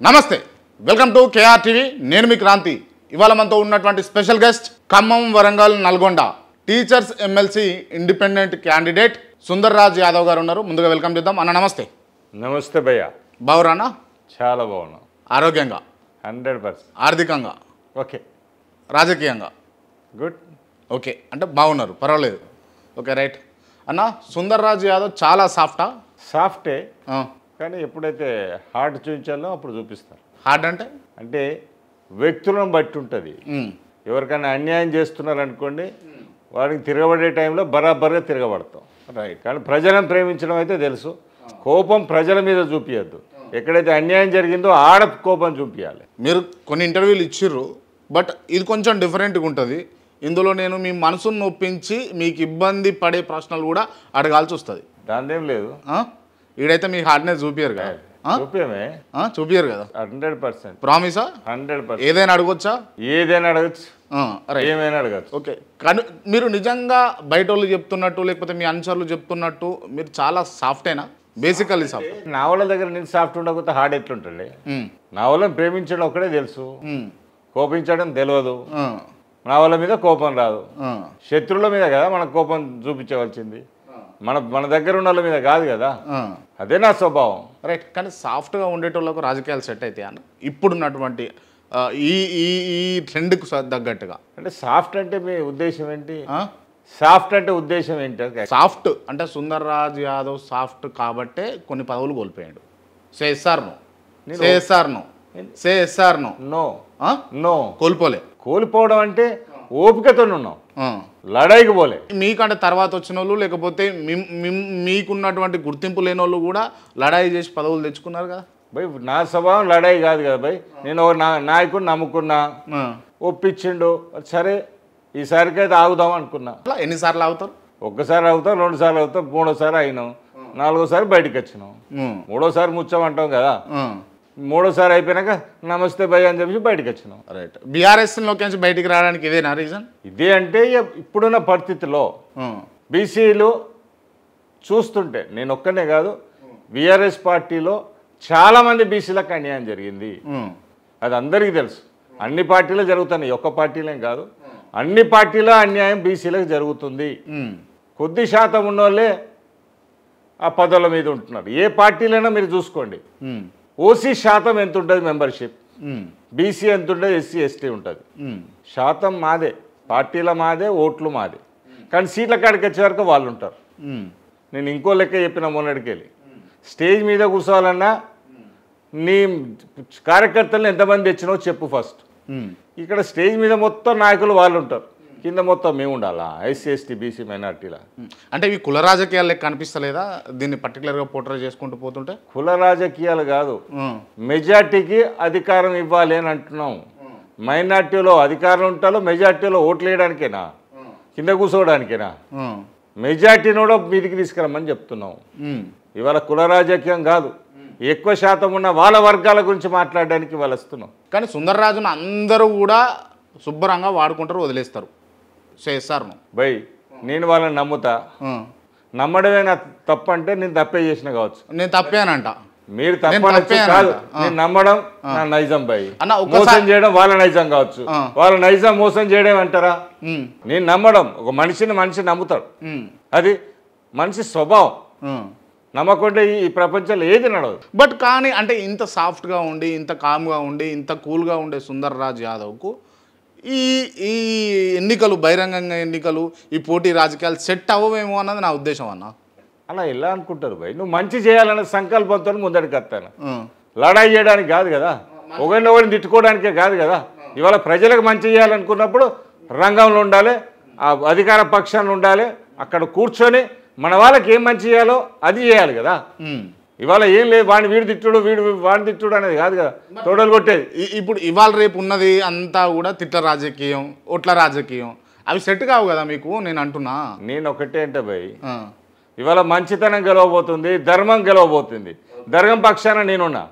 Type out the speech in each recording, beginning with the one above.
నమస్తే welcome to KR TV నేను మీ క్రాంతి ఇవాళ మనతో ఉన్నటువంటి special guest Khammam Warangal Nalgonda teachers MLC independent candidate Sundarraj Yadav గారు ఉన్నారు ముందుగా వెల్కమ్ చేద్దాం అన్న నమస్తే నమస్తే భయ్య బావురానా చాలా బాగున్నాం ఆరోగ్యంగా 100% ఆర్థికంగా ఓకే రాజకీయంగా గుడ్ ఓకే అంటే బాగున్నారు పర్వాలేదు ఓకే రైట్ అన్న సుందర్రాజ్ యాదవ్ చాలా సాఫ్టే కానీ ఎప్పుడైతే హార్ట్ చూపించాలో అప్పుడు చూపిస్తారు హార్డ్ అంటే వ్యక్తులను బట్టి ఉంటుంది ఎవరికైనా అన్యాయం చేస్తున్నారనుకోండి వాడికి తిరగబడే టైంలో బరాబర్గా తిరగబడతాం రైట్ కానీ ప్రజలను ప్రేమించడం అయితే తెలుసు కోపం ప్రజల మీద చూపించద్దు ఎక్కడైతే అన్యాయం జరిగిందో ఆడ కోపం చూపించాలి మీరు కొన్ని ఇంటర్వ్యూలు ఇచ్చిర్రు బట్ ఇది కొంచెం డిఫరెంట్గా ఉంటుంది ఇందులో నేను మీ మనసును నొప్పించి మీకు ఇబ్బంది పడే ప్రశ్నలు కూడా అడగాల్సి వస్తుంది దానిదేం లేదు ఈడైతే మీ హార్డ్నెస్ చూపియరు కదా చూపేమే చూపియరు కదా 100% ప్రామిసా 100% ఏదైనా అడగొచ్చా ఏదైనా అడగచ్చు రైట్ ఏమైనా అడగచ్చు ఓకే కానీ మీరు నిజంగా బయట వాళ్ళు చెప్తున్నట్టు లేకపోతే మీ అనుచరులు చెప్తున్నట్టు మీరు చాలా సాఫ్టేనా బేసికల్లీ సాఫ్ట్ నా వాళ్ళ దగ్గర నేను సాఫ్ట్ ఉండకపోతే హార్డ్ ఎట్లుంటుంది నా వాళ్ళని ప్రేమించడం ఒకటే తెలుసు కోపించడం తెలియదు నా వాళ్ళ మీద కోపం రాదు శత్రువుల మీద కదా మన కోపం చూపించవలసింది మన దగ్గర ఉన్న వాళ్ళ మీద కాదు కదా అదే నా స్వభావం రైట్ కానీ సాఫ్ట్గా ఉండేటోళ్ళకు రాజకీయాలు సెట్ అయితే అన్న ఇప్పుడున్నటువంటి ఈ ఈ ఈ ట్రెండ్కు తగ్గట్టుగా అంటే సాఫ్ట్ అంటే మీ ఉద్దేశం ఏంటి సాఫ్ట్ అంటే ఉద్దేశం ఏంటి సాఫ్ట్ అంటే సుందర్రాజ్ యాదవ్ సాఫ్ట్ కాబట్టే కొన్ని పదవులు కోల్పోయాడు నో నో కోల్పోవడం అంటే ఓపికతో ఉన్నాం లడాయికి పోలే మీకంటే తర్వాత వచ్చిన వాళ్ళు లేకపోతే మీకున్నటువంటి గుర్తింపు లేని వాళ్ళు కూడా లడాయి చేసి పదవులు తెచ్చుకున్నారు కదా భయ్ నా స్వభావం లడాయి కాదు కదా భయ్ నేను నాయకుడిని నమ్ముకున్నా ఒప్పించిండు సరే ఈసారికి అయితే ఆగుదాం అనుకున్నా ఎన్నిసార్లు ఆగుతారు ఒక్కసారి ఆగుతాం 2 సార్లు ఆగుతాం 3వ అయినాం 4వ బయటకు వచ్చినాం 3వ ముచ్చామంటాం కదా 3వ అయిపోయినాక నమస్తే భయ్ అని చెప్పి బయటకు వచ్చినాం రైట్ బీఆర్ఎస్లోకి బయటికి రావడానికి ఇదేనా రీజన్ ఇదే అంటే ఇప్పుడున్న పరిస్థితిలో బీసీలు చూస్తుంటే నేను ఒక్కనే కాదు బీఆర్ఎస్ పార్టీలో చాలామంది బీసీలకు అన్యాయం జరిగింది అది అందరికీ తెలుసు అన్ని పార్టీలో జరుగుతున్నాయి ఒక్క పార్టీలే కాదు అన్ని పార్టీలో అన్యాయం బీసీలకు జరుగుతుంది కొద్ది శాతం ఉన్నోళ్ళే ఆ పదవుల మీద ఉంటున్నారు ఏ పార్టీలైనా మీరు చూసుకోండి ఓసీ శాతం ఎంత ఉంటుంది మెంబర్షిప్ బీసీ ఎంత ఉంటుంది ఎస్సీ ఎస్టీ ఉంటుంది శాతం మాదే పార్టీల మాదే ఓట్లు మాదే కానీ సీట్ల కాడికి వచ్చే వరకు వాళ్ళు ఉంటారు నేను ఇంకో లెక్క చెప్పిన మొన్నటికి వెళ్ళి స్టేజ్ మీద కూర్చోవాలన్నా నీ కార్యకర్తలను ఎంతమంది తెచ్చినావో చెప్పు ఫస్ట్ ఇక్కడ స్టేజ్ మీద మొత్తం నాయకులు వాళ్ళు ఉంటారు కింద మొత్తం మేము ఉండాలా ఎస్సీ ఎస్టీ బీసీ మైనార్టీలా అంటే ఇవి కుల రాజకీయాలు లెక్క కనిపిస్తలేదా దీన్ని పర్టికులర్గా పోర్ట్రే చేసుకుంటూ పోతుంటే కుల రాజకీయాలు కాదు మెజార్టీకి అధికారం ఇవ్వాలి అని అంటున్నాం మైనార్టీలో అధికారం ఉంటాలో మెజార్టీలో ఓట్లు వేయడానికేనా కింద కూర్చోవడానికేనా మెజార్టీని కూడా మీదికి తీసుకురమ్మని చెప్తున్నాం ఇవాళ కుల రాజకీయం కాదు ఎక్కువ శాతం ఉన్న వాళ్ళ వర్గాల గురించి మాట్లాడడానికి వాళ్ళు వస్తున్నాం కానీ సుందర్రాజును అందరూ కూడా శుభ్రంగా వాడుకుంటారు వదిలేస్తారు బై నేను వాళ్ళని నమ్ముతా నమ్మడమే నా తప్పు అంటే నేను తప్పే చేసిన కావచ్చు నేను తప్పేనంట మీరు తప్పనొచ్చు కాదు నేను నమ్మడం నా నైజం బై మోసం చేయడం వాళ్ళ నైజం కావచ్చు వాళ్ళ నైజం మోసం చేయడం అంటారా నేను నమ్మడం ఒక మనిషి నమ్ముతాడు అది మనిషి స్వభావం నమ్మకుంటే ఈ ప్రపంచంలో ఏది నడవదు బట్ కానీ అంటే ఇంత సాఫ్ట్గా ఉండి ఇంత కామ్గా ఉండి ఇంత కూల్గా ఉండే సుందర్రాజ్ యాదవ్కు ఈ ఈ ఎన్నికలు బహిరంగంగా ఎన్నికలు ఈ పోటీ రాజకీయాలు సెట్ అవ్వవేమో అన్నది నా ఉద్దేశం అన్న అలా ఎలా అనుకుంటారు భయ్ నువ్వు మంచి చేయాలనే సంకల్పంతో ముందడికి వస్తాను లడాయి చేయడానికి కాదు కదా ఒకరిని తిట్టుకోవడానికే కాదు కదా ఇవాళ ప్రజలకు మంచి చేయాలనుకున్నప్పుడు రంగంలో ఉండాలి ఆ అధికార పక్షాన్ని ఉండాలి అక్కడ కూర్చొని మన వాళ్ళకి ఏం మంచి చేయాలో అది చేయాలి కదా ఇవాళ ఏం లేదు వీడు తిట్టుడు వాడిని తిట్టుడు అనేది కాదు కదా తోడలు కొట్టేది ఇప్పుడు ఇవాళ రేపు ఉన్నది అంతా కూడా తిట్ల రాజకీయం ఒట్ల రాజకీయం అవి సెట్ కావు కదా మీకు నేను అంటున్నా నేను ఒకటే అంటే భయ్ ఇవాళ మంచితనం గెలవబోతుంది ధర్మం గెలవబోతుంది ధర్మం పక్షాన నేనున్నా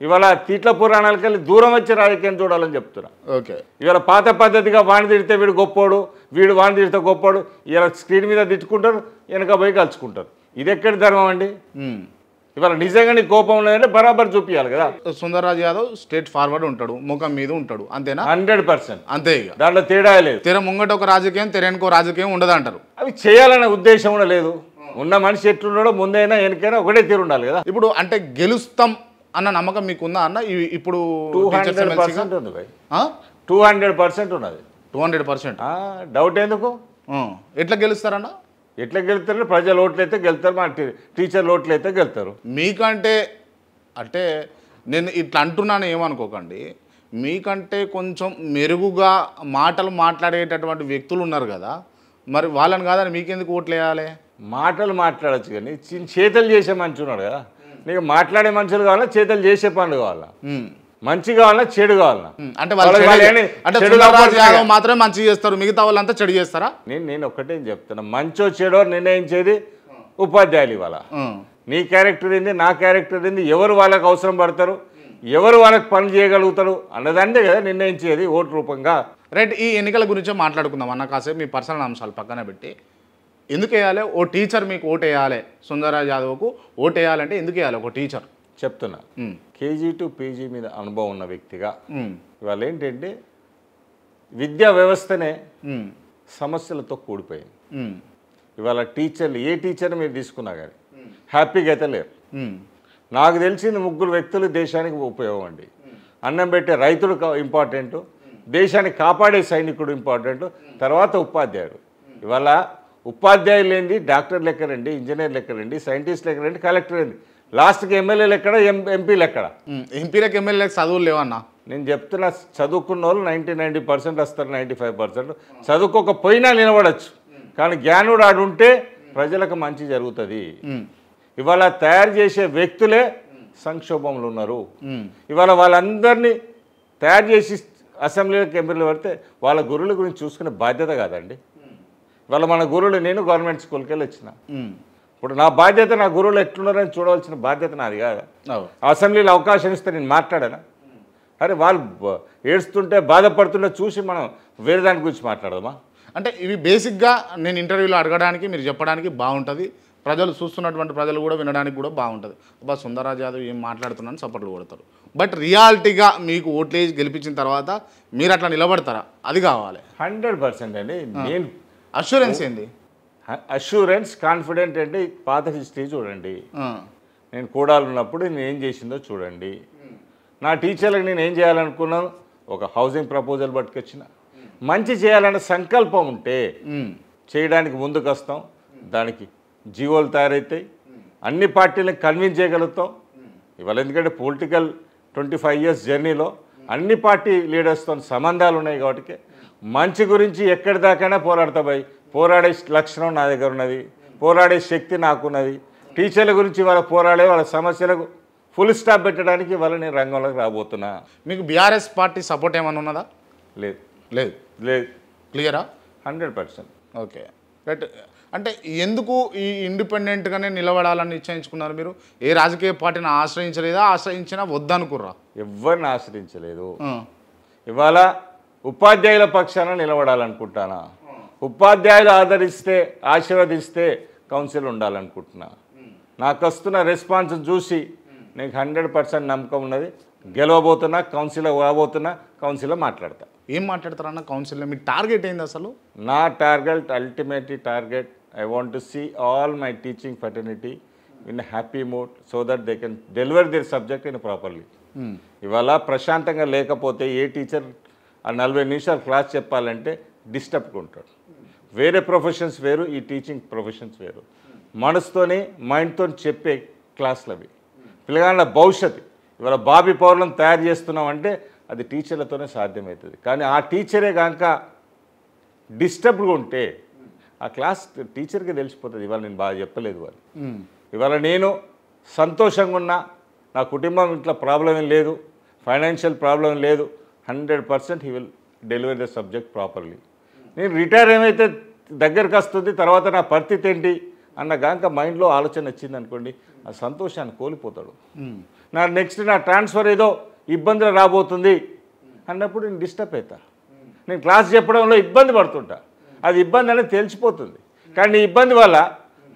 ఇవాళ తీట్ల పురాణాలకి వెళ్ళి దూరం వచ్చి రాజకీయం చూడాలని చెప్తున్నా ఓకే ఇవాళ పాత పద్ధతిగా వాణి తిడితే వీడు గొప్పోడు వీడు వాణి తిడితే గొప్పోడు ఇలా స్క్రీన్ మీద తిట్టుకుంటారు వెనక పోయి కలుసుకుంటారు ఇది ఎక్కడి ధర్మం అండి ఇవాళ నిజంగా నీ కోపం లేదంటే బరాబర్ చూపించాలి కదా. సుందర్రాజ్ యాదవ్ స్ట్రేట్ ఫార్వర్డ్ ఉంటాడు, ముఖం మీద ఉంటాడు, అంతేనా? 100% అంతే. ఇక దాంట్లో తేడా లేదు. తెర ముంగట ఒక రాజకీయం, తెర వెనుక రాజకీయం ఉండదు అంటారు. అవి చేయాలనే ఉద్దేశం కూడా లేదు. ఉన్న మనిషి ఎట్లున్నాడో ముందైనా వెనకైనా ఒకటే తీరు ఉండాలి కదా. ఇప్పుడు అంటే గెలుస్తాం అన్న నమ్మకం మీకుందా అన్న? ఇప్పుడు 200% ఉంది భయ్, 200% ఉన్నది. 200%. డౌట్ ఎందుకు? ఎట్లా గెలుస్తారన్న? ఎట్లా గెలుస్తారు? ప్రజలు ఓట్లు అయితే గెలుతారు, మా టీచర్లు ఓట్లు అయితే గెలుతారు. మీకంటే అంటే నేను ఇట్లా అంటున్నాను ఏమనుకోకండి, మీకంటే కొంచెం మెరుగుగా మాటలు మాట్లాడేటటువంటి వ్యక్తులు ఉన్నారు కదా, మరి వాళ్ళని కాదని మీకెందుకు ఓట్లు వేయాలి? మాటలు మాట్లాడచ్చు కానీ చేతలు చేసే మనిషి ఉన్నాడు కదా. నీకు మాట్లాడే మనుషులు కావాలా, చేతలు చేసే పనులు కావాలా? మంచి కావాలా, చెడు కావాలా? అంటే మాత్రమే మంచి చేస్తారు, మిగతా వాళ్ళంతా చెడు చేస్తారా? నేను ఒక్కటే చెప్తున్నా, మంచో చెడో నిర్ణయించేది ఉపాధ్యాయులు. ఇవాళ నీ క్యారెక్టర్ ఏంది, నా క్యారెక్టర్ ఏంది, ఎవరు వాళ్ళకి అవసరం పడతారు, ఎవరు వాళ్ళకి పనులు చేయగలుగుతారు అన్నదంటే కదా నిర్ణయించేది ఓటు రూపంగా. రైట్. ఈ ఎన్నికల గురించే మాట్లాడుకుందాం అన్న. కాసేపు మీ పర్సనల్ అంశాలు పక్కన పెట్టి ఎందుకు వేయాలి ఓ టీచర్? మీకు ఓటు వేయాలి, సుందర్రాజ్ యాదవ్కు ఓటు వేయాలంటే ఎందుకు వేయాలి ఒక టీచర్? చెప్తున్నా. కేజీ టు పీజీ మీద అనుభవం ఉన్న వ్యక్తిగా ఇవాళ ఏంటంటే విద్యా వ్యవస్థనే సమస్యలతో కూడిపోయింది. ఇవాళ టీచర్లు ఏ టీచర్ మీరు తీసుకున్నా కానీ హ్యాపీగా అయితే లేరు. నాకు తెలిసింది 3 వ్యక్తులు దేశానికి ఉపయోగం అండి. అన్నం పెట్టే రైతుడు ఇంపార్టెంటు, దేశాన్ని కాపాడే సైనికుడు ఇంపార్టెంటు, తర్వాత ఉపాధ్యాయుడు. ఇవాళ ఉపాధ్యాయులు ఏంది, డాక్టర్లు ఎక్కడండి, ఇంజనీర్లు ఎక్కడండి, సైంటిస్టులు ఎక్కడండి, కలెక్టర్ ఏంది, లాస్ట్కి ఎమ్మెల్యేలు ఎక్కడ, ఎంపీలు ఎక్కడ? ఎంపీలకు ఎమ్మెల్యేలకు చదువులు లేవన్నా. నేను చెప్తున్నా, చదువుకున్న వాళ్ళు 90% వస్తారు, 95% చదువుకోకపోయినా నిలబడచ్చు. కానీ జ్ఞానుడు ఆడుంటే ప్రజలకు మంచి జరుగుతుంది. ఇవాళ తయారు చేసే వ్యక్తులే సంక్షోభంలో ఉన్నారు. ఇవాళ వాళ్ళందరినీ తయారు చేసి అసెంబ్లీలోకి ఎంపీలు పడితే వాళ్ళ గురువుల గురించి చూసుకునే బాధ్యత కాదండి. ఇవాళ మన గురువులు, నేను గవర్నమెంట్ స్కూల్కి వెళ్ళి వచ్చిన, ఇప్పుడు నా బాధ్యత నా గురువులు ఎట్లున్నారని చూడవలసిన బాధ్యత నాది కాదా? అసెంబ్లీలో అవకాశం ఇస్తే నేను మాట్లాడానా? అరే వాళ్ళు ఏడుస్తుంటే బాధపడుతుంటే చూసి మనం వేరే దాని గురించి మాట్లాడదామా? అంటే ఇవి బేసిక్గా నేను ఇంటర్వ్యూలో అడగడానికి, మీరు చెప్పడానికి బాగుంటుంది, ప్రజలు చూస్తున్నటువంటి ప్రజలు కూడా వినడానికి కూడా బాగుంటుంది. అబ్బా సుందర్రాజ్ యాదవ్ ఏం మాట్లాడుతున్నాను సపోర్ట్లు కొడతారు. బట్ రియాలిటీగా మీకు ఓట్లేసి గెలిపించిన తర్వాత మీరు అట్లా నిలబడతారా? అది కావాలి. 100% అండి. నేను అష్యూరెన్స్ ఏంది? అష్యూరెన్స్, కాన్ఫిడెంట్ అంటే పాత హిస్టరీ చూడండి. నేను కూడాలు ఉన్నప్పుడు నేను ఏం చేసిందో చూడండి. నా టీచర్లకు నేను ఏం చేయాలనుకున్నాను, ఒక హౌసింగ్ ప్రపోజల్ పట్టుకొచ్చిన, మంచి చేయాలనే సంకల్పం ఉంటే చేయడానికి ముందుకు వస్తాం. దానికి జీవోలు తయారవుతాయి, అన్ని పార్టీలను కన్విన్స్ చేయగలుగుతాం. ఇవాళ ఎందుకంటే పొలిటికల్ 25 years జర్నీలో అన్ని పార్టీ లీడర్స్తో సంబంధాలు ఉన్నాయి కాబట్టి మంచి గురించి ఎక్కడి దాకైనా పోరాడతా పోయి, పోరాడే లక్షణం నా దగ్గర ఉన్నది, పోరాడే శక్తి నాకున్నది. టీచర్ల గురించి వాళ్ళ పోరాడే వాళ్ళ సమస్యలకు ఫుల్ స్టాప్ పెట్టడానికి వాళ్ళ నేను రంగంలోకి రాబోతున్నా. మీకు బీఆర్ఎస్ పార్టీ సపోర్ట్ ఏమైనా ఉన్నదా? లేదు. లేదు. లేదు. క్లియరా? 100%. ఓకే. రైట్. అంటే ఎందుకు ఈ ఇండిపెండెంట్గానే నిలబడాలని నిశ్చయించుకున్నారు మీరు? ఏ రాజకీయ పార్టీని ఆశ్రయించలేదా? ఆశ్రయించినా వద్దనుకుర్రా? ఎవరిని ఆశ్రయించలేదు. ఇవాళ ఉపాధ్యాయుల పక్షాన నిలబడాలనుకుంటానా, ఉపాధ్యాయులు ఆశీర్వదిస్తే కౌన్సిల్ ఉండాలనుకుంటున్నా. నాకు వస్తున్న రెస్పాన్స్ చూసి నీకు 100% నమ్మకం ఉన్నది, గెలవబోతున్నా, కౌన్సిల్లో రాబోతున్నా, కౌన్సిల్లో మాట్లాడతా. ఏం మాట్లాడతారన్న కౌన్సిల్లో? మీ టార్గెట్ ఏంది అసలు? నా target, ultimate target, I want to see all my teaching fraternity in happy mood so that they can deliver their subject in properly. ఇవాళ ప్రశాంతంగా లేకపోతే ఏ టీచర్ ఆ 40 నిమిషాలు క్లాస్ చెప్పాలంటే డిస్టర్బ్గా ఉంటాడు. వేరే ప్రొఫెషన్స్ వేరు, ఈ టీచింగ్ ప్రొఫెషన్స్ వేరు. మనసుతోని మైండ్తో చెప్పే క్లాసులు అవి. పిల్లగాళ్ళ భవిష్యత్తు ఇవాళ బాబీ పౌరులను తయారు చేస్తున్నామంటే అది టీచర్లతోనే సాధ్యమవుతుంది. కానీ ఆ టీచరే కనుక డిస్టర్బ్గా ఉంటే ఆ క్లాస్ టీచర్కి తెలిసిపోతుంది. ఇవాళ నేను బాగా చెప్పలేదు వాళ్ళు. ఇవాళ నేను సంతోషంగా ఉన్నా, నా కుటుంబం ఇంట్లో ప్రాబ్లం ఏం లేదు, ఫైనాన్షియల్ ప్రాబ్లం లేదు, 100% he will deliver the subject properly. నేను రిటైర్ ఏమైతే దగ్గరకు వస్తుంది, తర్వాత నా పరిస్థితి ఏంటి అన్న గంక మైండ్లో ఆలోచన వచ్చింది అనుకోండి, ఆ సంతోషాన్ని కోల్పోతాడు. నెక్స్ట్ నా ట్రాన్స్ఫర్ ఏదో ఇబ్బందులు రాబోతుంది అన్నప్పుడు నేను డిస్టర్బ్ అవుతా. నేను క్లాస్ చెప్పడంలో ఇబ్బంది పడుతుంటా, అది ఇబ్బంది అనేది తెలిసిపోతుంది. కానీ ఈ ఇబ్బంది వల్ల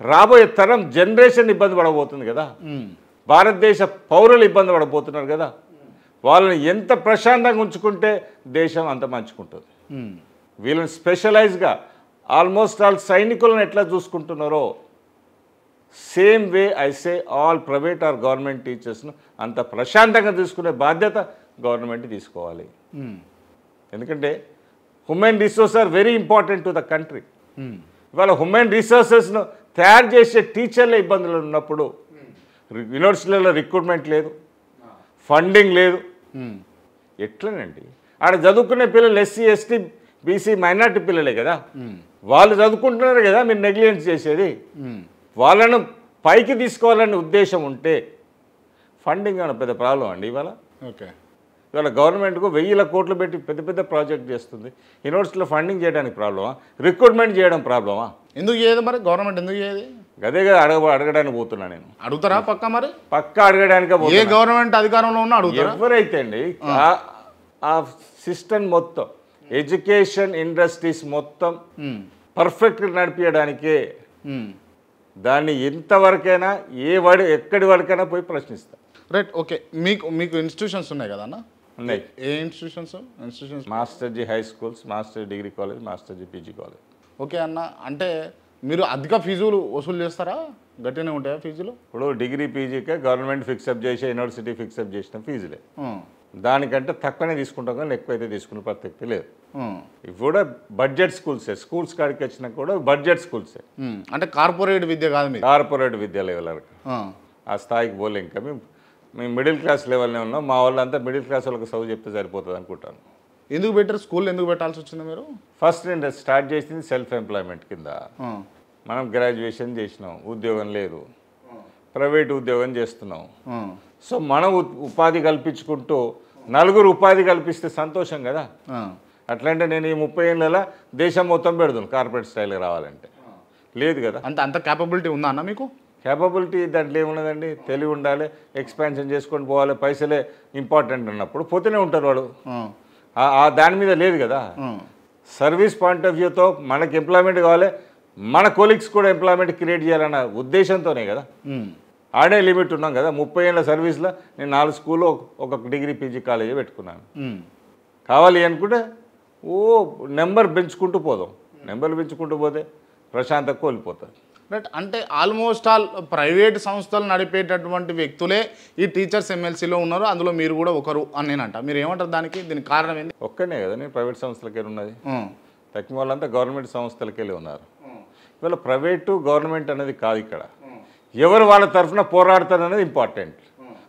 రాబోయే తరం జనరేషన్ ఇబ్బంది పడబోతుంది కదా. భారతదేశ పౌరులు ఇబ్బంది పడబోతున్నారు కదా, వాళ్ళని ఎంత ప్రశాంతంగా ఉంచుకుంటే దేశం అంత మంచుకుంటుంది. వీళ్ళని స్పెషలైజ్గా ఆల్మోస్ట్ ఆల్ సైనికులను ఎట్లా చూసుకుంటున్నారో same way I say all private or government టీచర్స్ను అంత ప్రశాంతంగా తీసుకునే బాధ్యత గవర్నమెంట్ తీసుకోవాలి. ఎందుకంటే human resource are very important to the country. ఇవాళ హ్యూమన్ రిసోర్సెస్ను తయారు చేసే టీచర్ల ఇబ్బందులు ఉన్నప్పుడు యూనివర్సిటీలలో రిక్రూట్మెంట్ లేదు, ఫండింగ్ లేదు, ఎట్లనండి? ఆడ చదువుకునే పిల్లలు ఎస్సీ ఎస్టీ బీసీ మైనార్టీ పిల్లలే కదా, వాళ్ళు చదువుకుంటున్నారు కదా, మీరు నెగ్లిజెన్స్ చేసేది. వాళ్ళను పైకి తీసుకోవాలనే ఉద్దేశం ఉంటే ఫండింగ్ అన్న పెద్ద ప్రాబ్లం అండి. ఇవాళ గవర్నమెంట్కు 1000 కోట్లు పెట్టి పెద్ద పెద్ద ప్రాజెక్ట్ చేస్తుంది. యూనివర్సిటీలో ఫండింగ్ చేయడానికి ప్రాబ్లమా, రిక్రూట్మెంట్ చేయడం ప్రాబ్లమా? ఎందుకు చేయదు మరి గవర్నమెంట్? ఎందుకు చేయదు? అదే కదా అడగడానికి పోతున్నా నేను. అడుగుతారా పక్క? మరి పక్క అడగడానికి ఏ గవర్నమెంట్ అధికారంలో ఉన్నా అడుగుతారా? ఎవరైతే అండి ఆ సిస్టమ్ మొత్తం ఎడ్యుకేషన్ ఇండస్ట్రీస్ మొత్తం పర్ఫెక్ట్గా నడిపించడానికే దాన్ని ఎంతవరకైనా ఎక్కడి వరకైనా పోయి ప్రశ్నిస్తా. Right, okay. మీకు ఇన్స్టిట్యూషన్స్ ఉన్నాయి కదా అన్న? ఉన్నాయి. ఏ institutions? Masterji high schools, master degree college, Masterji PG college. Okay అన్న, అంటే మీరు అధిక ఫీజులు వసూలు చేస్తారా? గట్టినే ఉంటాయా ఫీజులు? ఇప్పుడు డిగ్రీ పీజీకే గవర్నమెంట్ ఫిక్సప్ చేసి యూనివర్సిటీ ఫిక్సప్ చేసిన ఫీజులే, దానికంటే తక్కువనే తీసుకుంటాం కానీ ఎక్కువైతే తీసుకునే ప్రసక్తి లేదు. ఇవి కూడా బడ్జెట్ స్కూల్సే, స్కూల్స్ కాడికి వచ్చినా కూడా బడ్జెట్ స్కూల్సే. అంటే కార్పొరేట్ విద్య కాదు, మీరు కార్పొరేట్ విద్య లెవెల్ వరకు ఆ స్థాయికి పోలే. ఇంకా మేము మిడిల్ క్లాస్ లెవెల్నే ఉన్నాం. మా వాళ్ళంతా మిడిల్ క్లాస్ వాళ్ళకి చదువు చెప్తే సరిపోతుంది అనుకుంటాను. ఎందుకు పెట్టారు స్కూల్? ఎందుకు పెట్టాల్సి వచ్చింది మీరు? ఫస్ట్ నేను స్టార్ట్ చేసింది సెల్ఫ్ ఎంప్లాయ్మెంట్ కింద. మనం గ్రాడ్యుయేషన్ చేసినాం, ఉద్యోగం లేదు, ప్రైవేట్ ఉద్యోగం చేస్తున్నాం. సో మనం ఉపాధి కల్పించుకుంటూ నలుగురు ఉపాధి కల్పిస్తే సంతోషం కదా. అట్లంటే నేను ఈ 30 ఏళ్ళ దేశం మొత్తం పెడుతున్నాను కార్పొరేట్ స్టైల్గా రావాలంటే. లేదు కదా. అంత క్యాపబిలిటీ ఉందా అన్న మీకు? క్యాపబిలిటీ దాంట్లో ఏమున్నదండి? తెలివి ఉండాలి, ఎక్స్పాన్షన్ చేసుకొని పోవాలి, పైసలే ఇంపార్టెంట్ అన్నప్పుడు పోతూనే ఉంటారు వాడు. దాని మీద లేదు కదా. సర్వీస్ పాయింట్ ఆఫ్ వ్యూతో మనకి ఎంప్లాయ్మెంట్ కావాలి, మన కొలీగ్స్ కూడా ఎంప్లాయ్మెంట్ క్రియేట్ చేయాలన్న ఉద్దేశంతోనే కదా. ఆడే లిమిట్ ఉన్నాం కదా. 30 ఏళ్ళ సర్వీస్లో నేను 4 స్కూల్లో ఒక డిగ్రీ పీజీ కాలేజీ పెట్టుకున్నాను. కావాలి అనుకుంటే నెంబర్ పెంచుకుంటూ పోదాం. నెంబర్ పెంచుకుంటూ పోతే ప్రశాంతత కోల్పోతుంది. రైట్, అంటే ఆల్మోస్ట్ ఆల్ ప్రైవేట్ సంస్థలు నడిపేటటువంటి వ్యక్తులే ఈ టీచర్స్ ఎమ్మెల్సీలో ఉన్నారు, అందులో మీరు కూడా ఒకరు అని నేనంట. మీరు ఏమంటారు దీనికి కారణం ఏంటి? ఒక్కనే కదా నేను ప్రైవేట్ సంస్థలకెళ్ళి ఉన్నది, తక్కిన వాళ్ళంతా గవర్నమెంట్ సంస్థలకెళ్ళి ఉన్నారు. ఇవాళ ప్రైవేటు గవర్నమెంట్ అనేది కాదు, ఇక్కడ ఎవరు వాళ్ళ తరఫున పోరాడతారు అనేది ఇంపార్టెంట్,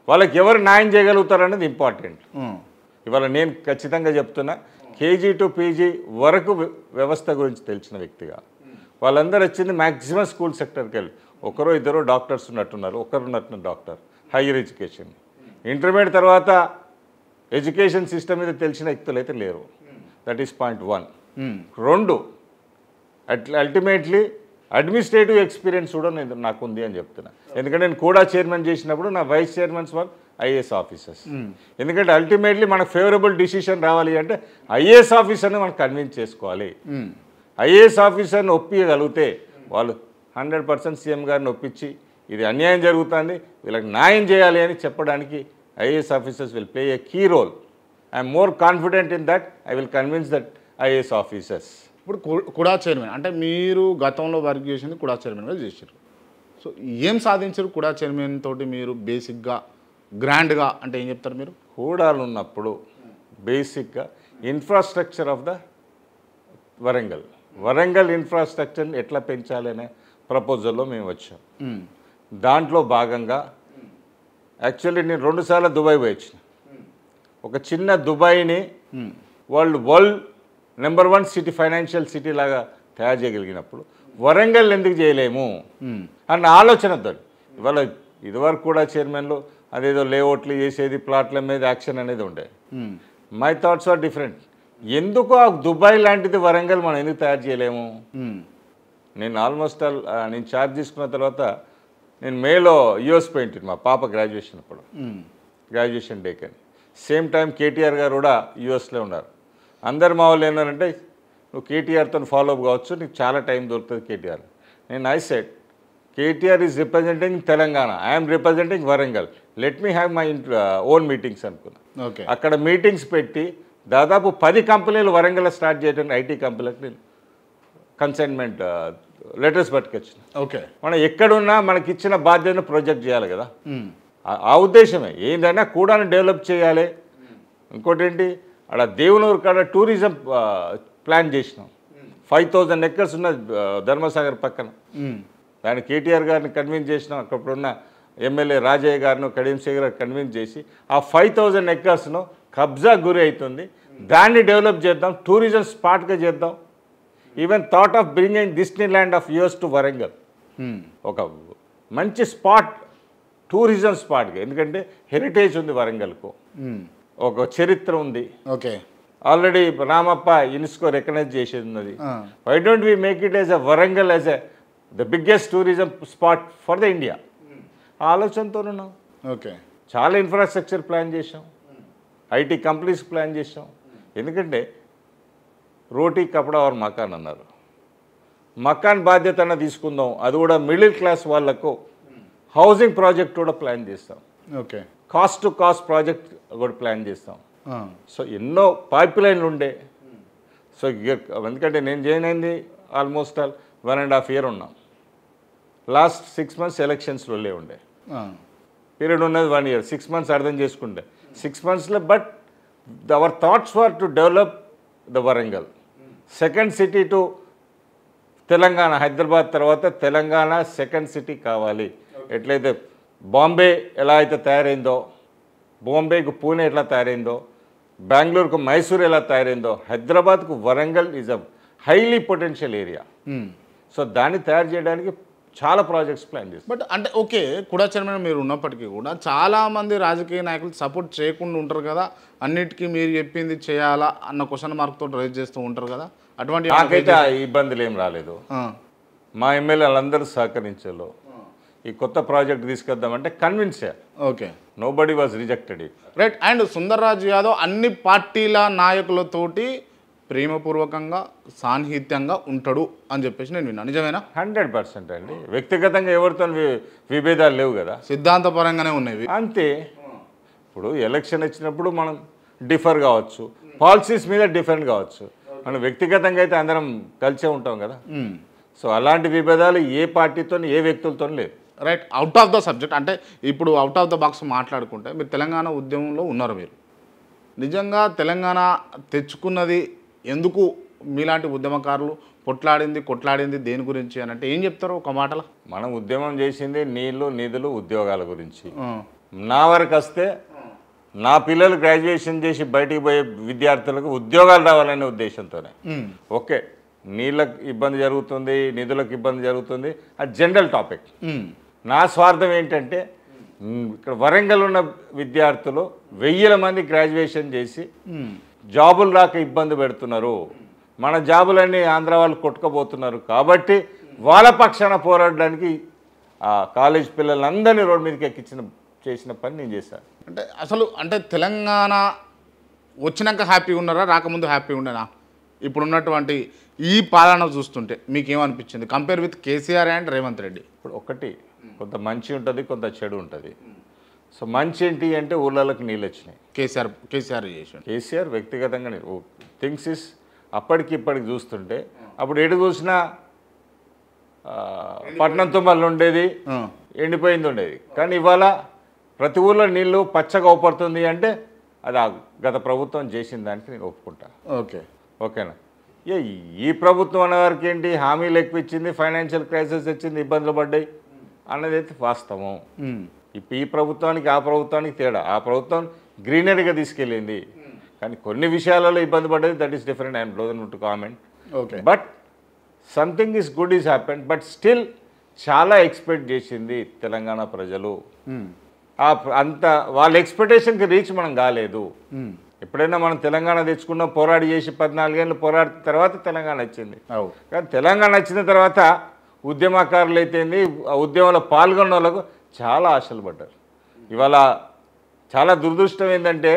వాళ్ళకి ఎవరు న్యాయం చేయగలుగుతారు అనేది ఇంపార్టెంట్. ఇవాళ నేను ఖచ్చితంగా చెప్తున్నా, కేజీ టు పీజీ వరకు వ్యవస్థ గురించి తెలిసిన వ్యక్తిగా వాళ్ళందరూ వచ్చింది మ్యాక్సిమం స్కూల్ సెక్టర్కి వెళ్ళి. ఒకరో ఇద్దరు డాక్టర్స్ ఉన్నట్టున్నారు, ఒకరు ఉన్నట్టున్నారు డాక్టర్, హైయర్ ఎడ్యుకేషన్. ఇంటర్మీడియట్ తర్వాత ఎడ్యుకేషన్ సిస్టమ్ మీద తెలిసిన వ్యక్తులు అయితే లేరు. That is point 1. 2, ultimately administrative experience కూడా నాకు ఉంది అని చెప్తున్నా. ఎందుకంటే నేను కూడా చైర్మన్ చేసినప్పుడు నా వైస్ చైర్మన్స్ వాళ్ళు ఐఏఎస్ ఆఫీసర్స్. ఎందుకంటే అల్టిమేట్లీ మనకు ఫేవరబుల్ డిసిషన్ రావాలి అంటే ఐఏఎస్ ఆఫీసర్ని మనం కన్విన్స్ చేసుకోవాలి. ఐఏఎస్ ఆఫీసర్ని ఒప్పించగలిగితే వాళ్ళు 100% సీఎం గారిని ఒప్పించి ఇది అన్యాయం జరుగుతుంది, వీళ్ళకి న్యాయం చేయాలి అని చెప్పడానికి IAS officers will play a key role. I'm more confident in that. I will convince that IAS officers. ఇప్పుడు కుడా చైర్మన్ అంటే మీరు గతంలో వర్క్ చేసింది కుడా చైర్మన్గా చేశారు. సో ఏం సాధించారు కుడా చైర్మన్ తోటి మీరు? బేసిక్గా గ్రాండ్గా అంటే ఏం చెప్తారు మీరు? కూడాలు ఉన్నప్పుడు బేసిక్గా ఇన్ఫ్రాస్ట్రక్చర్ ఆఫ్ ద వరంగల్ ఇన్ఫ్రాస్ట్రక్చర్ని ఎట్లా పెంచాలి అనే ప్రపోజల్లో మేము వచ్చాం. దాంట్లో భాగంగా యాక్చువల్లీ నేను 2 సార్లు దుబాయ్ పోయి వచ్చిన. ఒక చిన్న దుబాయ్ని వాళ్ళు world number 1 city, financial city లాగా తయారు చేయగలిగినప్పుడు వరంగల్ ఎందుకు చేయలేము అన్న ఆలోచనతో ఇవాళ ఇదివరకు కూడా చైర్మన్లో అదేదో లేఅవుట్లు చేసేది, ప్లాట్ల మీద యాక్షన్ అనేది ఉండే. My thoughts are different. ఎందుకు ఆ దుబాయ్ లాంటిది వరంగల్ మనం ఎందుకు తయారు చేయలేము? నేను ఆల్మోస్ట్ నేను ఛార్జ్ తీసుకున్న తర్వాత నేను మేలో యూఎస్ పోయింటి మా పాప గ్రాడ్యుయేషన్ అప్పుడు, గ్రాడ్యుయేషన్ డేకి అని. సేమ్ టైం కేటీఆర్ గారు కూడా యూఎస్లో ఉన్నారు. అందరు మా వాళ్ళు ఏంటంటే నువ్వు కేటీఆర్తో ఫాలో అప్ కావచ్చు, నీకు చాలా టైం దొరుకుతుంది కేటీఆర్. నేను I set KTR is representing Telangana, I'm representing Warangal, let me have my own meetings అనుకున్నా. ఓకే. అక్కడ మీటింగ్స్ పెట్టి దాదాపు 10 కంపెనీలు వరంగల్ స్టార్ట్ చేయడానికి ఐటీ కంపెనీలకు నేను కన్సైన్మెంట్ లెటర్స్ పట్టుకొచ్చిన. ఓకే. మనం ఎక్కడున్నా మనకి ఇచ్చిన బాధ్యతను ప్రొజెక్ట్ చేయాలి కదా, ఆ ఉద్దేశమే. ఏంటన్నా కూడా డెవలప్ చేయాలి. ఇంకోటి ఏంటి, అక్కడ దేవునూరు కాడ టూరిజం ప్లాన్ చేసినాం. 5000 ఎకర్స్ ఉన్న ధర్మసాగర్ పక్కన. దాన్ని కేటీఆర్ గారిని కన్విన్స్ చేసినాం. అక్కడ ఉన్న ఎమ్మెల్యే రాజయ్య గారిను కడియం శేఖర్ గారిని కన్విన్స్ చేసి ఆ 5000 ఎకర్స్ను కబ్జా గురి అవుతుంది, దాన్ని డెవలప్ చేద్దాం, టూరిజం స్పాట్గా చేద్దాం. Even thought of bringing Disney land of US to Warangal, ఒక మంచి స్పాట్, టూరిజం స్పాట్గా. ఎందుకంటే హెరిటేజ్ ఉంది వరంగల్కు, ఒక చరిత్ర ఉంది. Okay. Already Ramappa UNESCO recognize చేసేది ఉన్నది. Why don't we make it as a Warangal as a the biggest tourism spot for the India? ఆ ఆలోచనతో ఉన్నాం. ఓకే. చాలా ఇన్ఫ్రాస్ట్రక్చర్ ప్లాన్ చేసాం, ఐటీ కంపెనీస్ ప్లాన్ చేసాం. ఎందుకంటే రోటీ కపడా ఆర్ మకాన్ అన్నారు. మకాన్ బాధ్యత అన్న తీసుకుందాం, అది కూడా మిడిల్ క్లాస్ వాళ్ళకు హౌసింగ్ ప్రాజెక్ట్ కూడా ప్లాన్ చేస్తాం. Okay. Cost to cost project కూడా ప్లాన్ చేస్తాం. సో ఎన్నో పైప్ లైన్లు ఉండే. సో ఎందుకంటే నేను జాయిన్ అయింది ఆల్మోస్ట్ 1.5 years ఉన్నాం. లాస్ట్ 6 months ఎలక్షన్స్లో ఉండే పీరియడ్ ఉన్నది 1 year. 6 months అర్థం చేసుకుంటే 6 monthsలో. But our thoughts were to develop the Warangal, second city to Telangana. Hyderabad తర్వాత తెలంగాణ సెకండ్ సిటీ కావాలి. ఎట్లయితే బాంబే ఎలా అయితే తయారైందో, బాంబేకు పూణే ఎట్లా తయారైందో, బెంగళూరుకు మైసూర్ ఎలా తయారైందో, హైదరాబాద్కు Warangal is a highly potential area. So దాన్ని తయారు చేయడానికి చాలా ప్రాజెక్ట్స్ ప్లాన్ చేస్తారు. బట్ అంటే ఓకే, కూడా చైర్మన్ మీరు ఉన్నప్పటికీ కూడా చాలామంది రాజకీయ నాయకులు సపోర్ట్ చేయకుండా ఉంటారు కదా, అన్నిటికీ మీరు చెప్పింది చేయాలా అన్న క్వశ్చన్ మార్క్ తోటి రైజ్ చేస్తూ ఉంటారు కదా. అటువంటి నాకైతే ఆ ఇబ్బందులు ఏం రాలేదు. మా ఎమ్మెల్యేలందరూ సహకరించారు. ఈ కొత్త ప్రాజెక్ట్ తీసుకొద్దామంటే కన్విన్స్ అయ్యారు. Okay. Nobody was rejected it. Right. And Sundarraj Yadav అన్ని పార్టీల నాయకులతోటి ప్రేమపూర్వకంగా సాన్నిహిత్యంగా ఉంటాడు అని చెప్పేసి నేను విన్నాను, నిజమేనా? 100% అండి. వ్యక్తిగతంగా ఎవరితో విభేదాలు లేవు కదా, సిద్ధాంతపరంగానే ఉన్నాయి అంతే. ఇప్పుడు ఎలక్షన్ వచ్చినప్పుడు మనం డిఫర్ కావచ్చు, పాలసీస్ మీద డిఫరెంట్ కావచ్చు, మనం వ్యక్తిగతంగా అయితే అందరం కలిసే ఉంటాం కదా. సో అలాంటి విభేదాలు ఏ పార్టీతో ఏ వ్యక్తులతో లేదు. Right. Out of the subject, అంటే ఇప్పుడు అవుట్ ఆఫ్ ద బాక్స్ మాట్లాడుకుంటే మీరు తెలంగాణ ఉద్యమంలో ఉన్నారు. మీరు నిజంగా తెలంగాణ తెచ్చుకున్నది ఎందుకు? మీలాంటి ఉద్యమకారులు కొట్లాడింది దేని గురించి అని అంటే ఏం చెప్తారు ఒక మాటలో? మనం ఉద్యమం చేసింది నీళ్లు, నిధులు, ఉద్యోగాల గురించి. నా వరకు వస్తే నా పిల్లలు గ్రాడ్యుయేషన్ చేసి బయటికి పోయే విద్యార్థులకు ఉద్యోగాలు రావాలనే ఉద్దేశంతోనే. ఓకే, నీళ్ళకు ఇబ్బంది జరుగుతుంది, నిధులకు ఇబ్బంది జరుగుతుంది, అది జనరల్ టాపిక్. నా స్వార్థం ఏంటంటే ఇక్కడ వరంగల్ ఉన్న విద్యార్థులు 1000 మంది గ్రాడ్యుయేషన్ చేసి జాబులు రాక ఇబ్బంది పెడుతున్నారు. మన జాబులన్నీ ఆంధ్ర వాళ్ళు కొట్టుకోబోతున్నారు. కాబట్టి వాళ్ళ పక్షాన పోరాడడానికి ఆ కాలేజ్ పిల్లలందరినీ రోడ్డు మీదకి చేసిన పని నేను చేశాను. అంటే అసలు అంటే తెలంగాణ వచ్చినాక హ్యాపీగా ఉన్నారా, రాకముందు హ్యాపీగా ఉండేనా? ఇప్పుడున్నటువంటి ఈ పాలన చూస్తుంటే మీకేమనిపించింది compare with KCR and Revanth Reddy? ఇప్పుడు ఒకటి, కొంత మంచి ఉంటుంది, కొంత చెడు ఉంటుంది. సో మంచి ఏంటి అంటే ఊళ్ళకి నీళ్ళు వచ్చినాయి. కేసీఆర్ చేసాడు. కేసీఆర్ వ్యక్తిగతంగా థింగ్స్ ఇస్ అప్పటికి ఇప్పటికి చూస్తుంటే అప్పుడు ఎటు చూసినా పట్నం తుమ్మలు ఉండేది, ఎండిపోయింది ఉండేది. కానీ ఇవాళ ప్రతి ఊళ్ళో నీళ్ళు పచ్చగా ఒప్పడుతుంది అంటే అది గత ప్రభుత్వం చేసిన దానికి నేను ఒప్పుకుంటా. ఓకేనా? ఈ ప్రభుత్వం అనేవారికి ఏంటి, హామీలు ఎక్కువ ఇచ్చింది, ఫైనాన్షియల్ క్రైసిస్ వచ్చింది, ఇబ్బందులు పడ్డాయి అన్నది అయితే వాస్తవం. ఈ ప్రభుత్వానికి ఆ ప్రభుత్వానికి తేడా. ఆ ప్రభుత్వం గ్రీనరీగా తీసుకెళ్ళింది, కానీ కొన్ని విషయాలలో ఇబ్బంది పడ్డది. That is different. I'm don't to comment. But something is good is happened. But still చాలా ఎక్స్పెక్ట్ చేసింది తెలంగాణ ప్రజలు. అంత వాళ్ళ ఎక్స్పెక్టేషన్కి రీచ్ మనం కాలేదు. ఎప్పుడైనా మనం తెలంగాణ తెచ్చుకున్నాం, పోరాడి చేసి 14 ఏళ్ళు పోరాడిన తర్వాత తెలంగాణ వచ్చింది. కానీ తెలంగాణ వచ్చిన తర్వాత ఉద్యమకారులు అయితేంది, ఉద్యమంలో పాల్గొన్న వాళ్ళకు చాలా ఆశలు పడ్డారు. ఇవాళ చాలా దురదృష్టం ఏంటంటే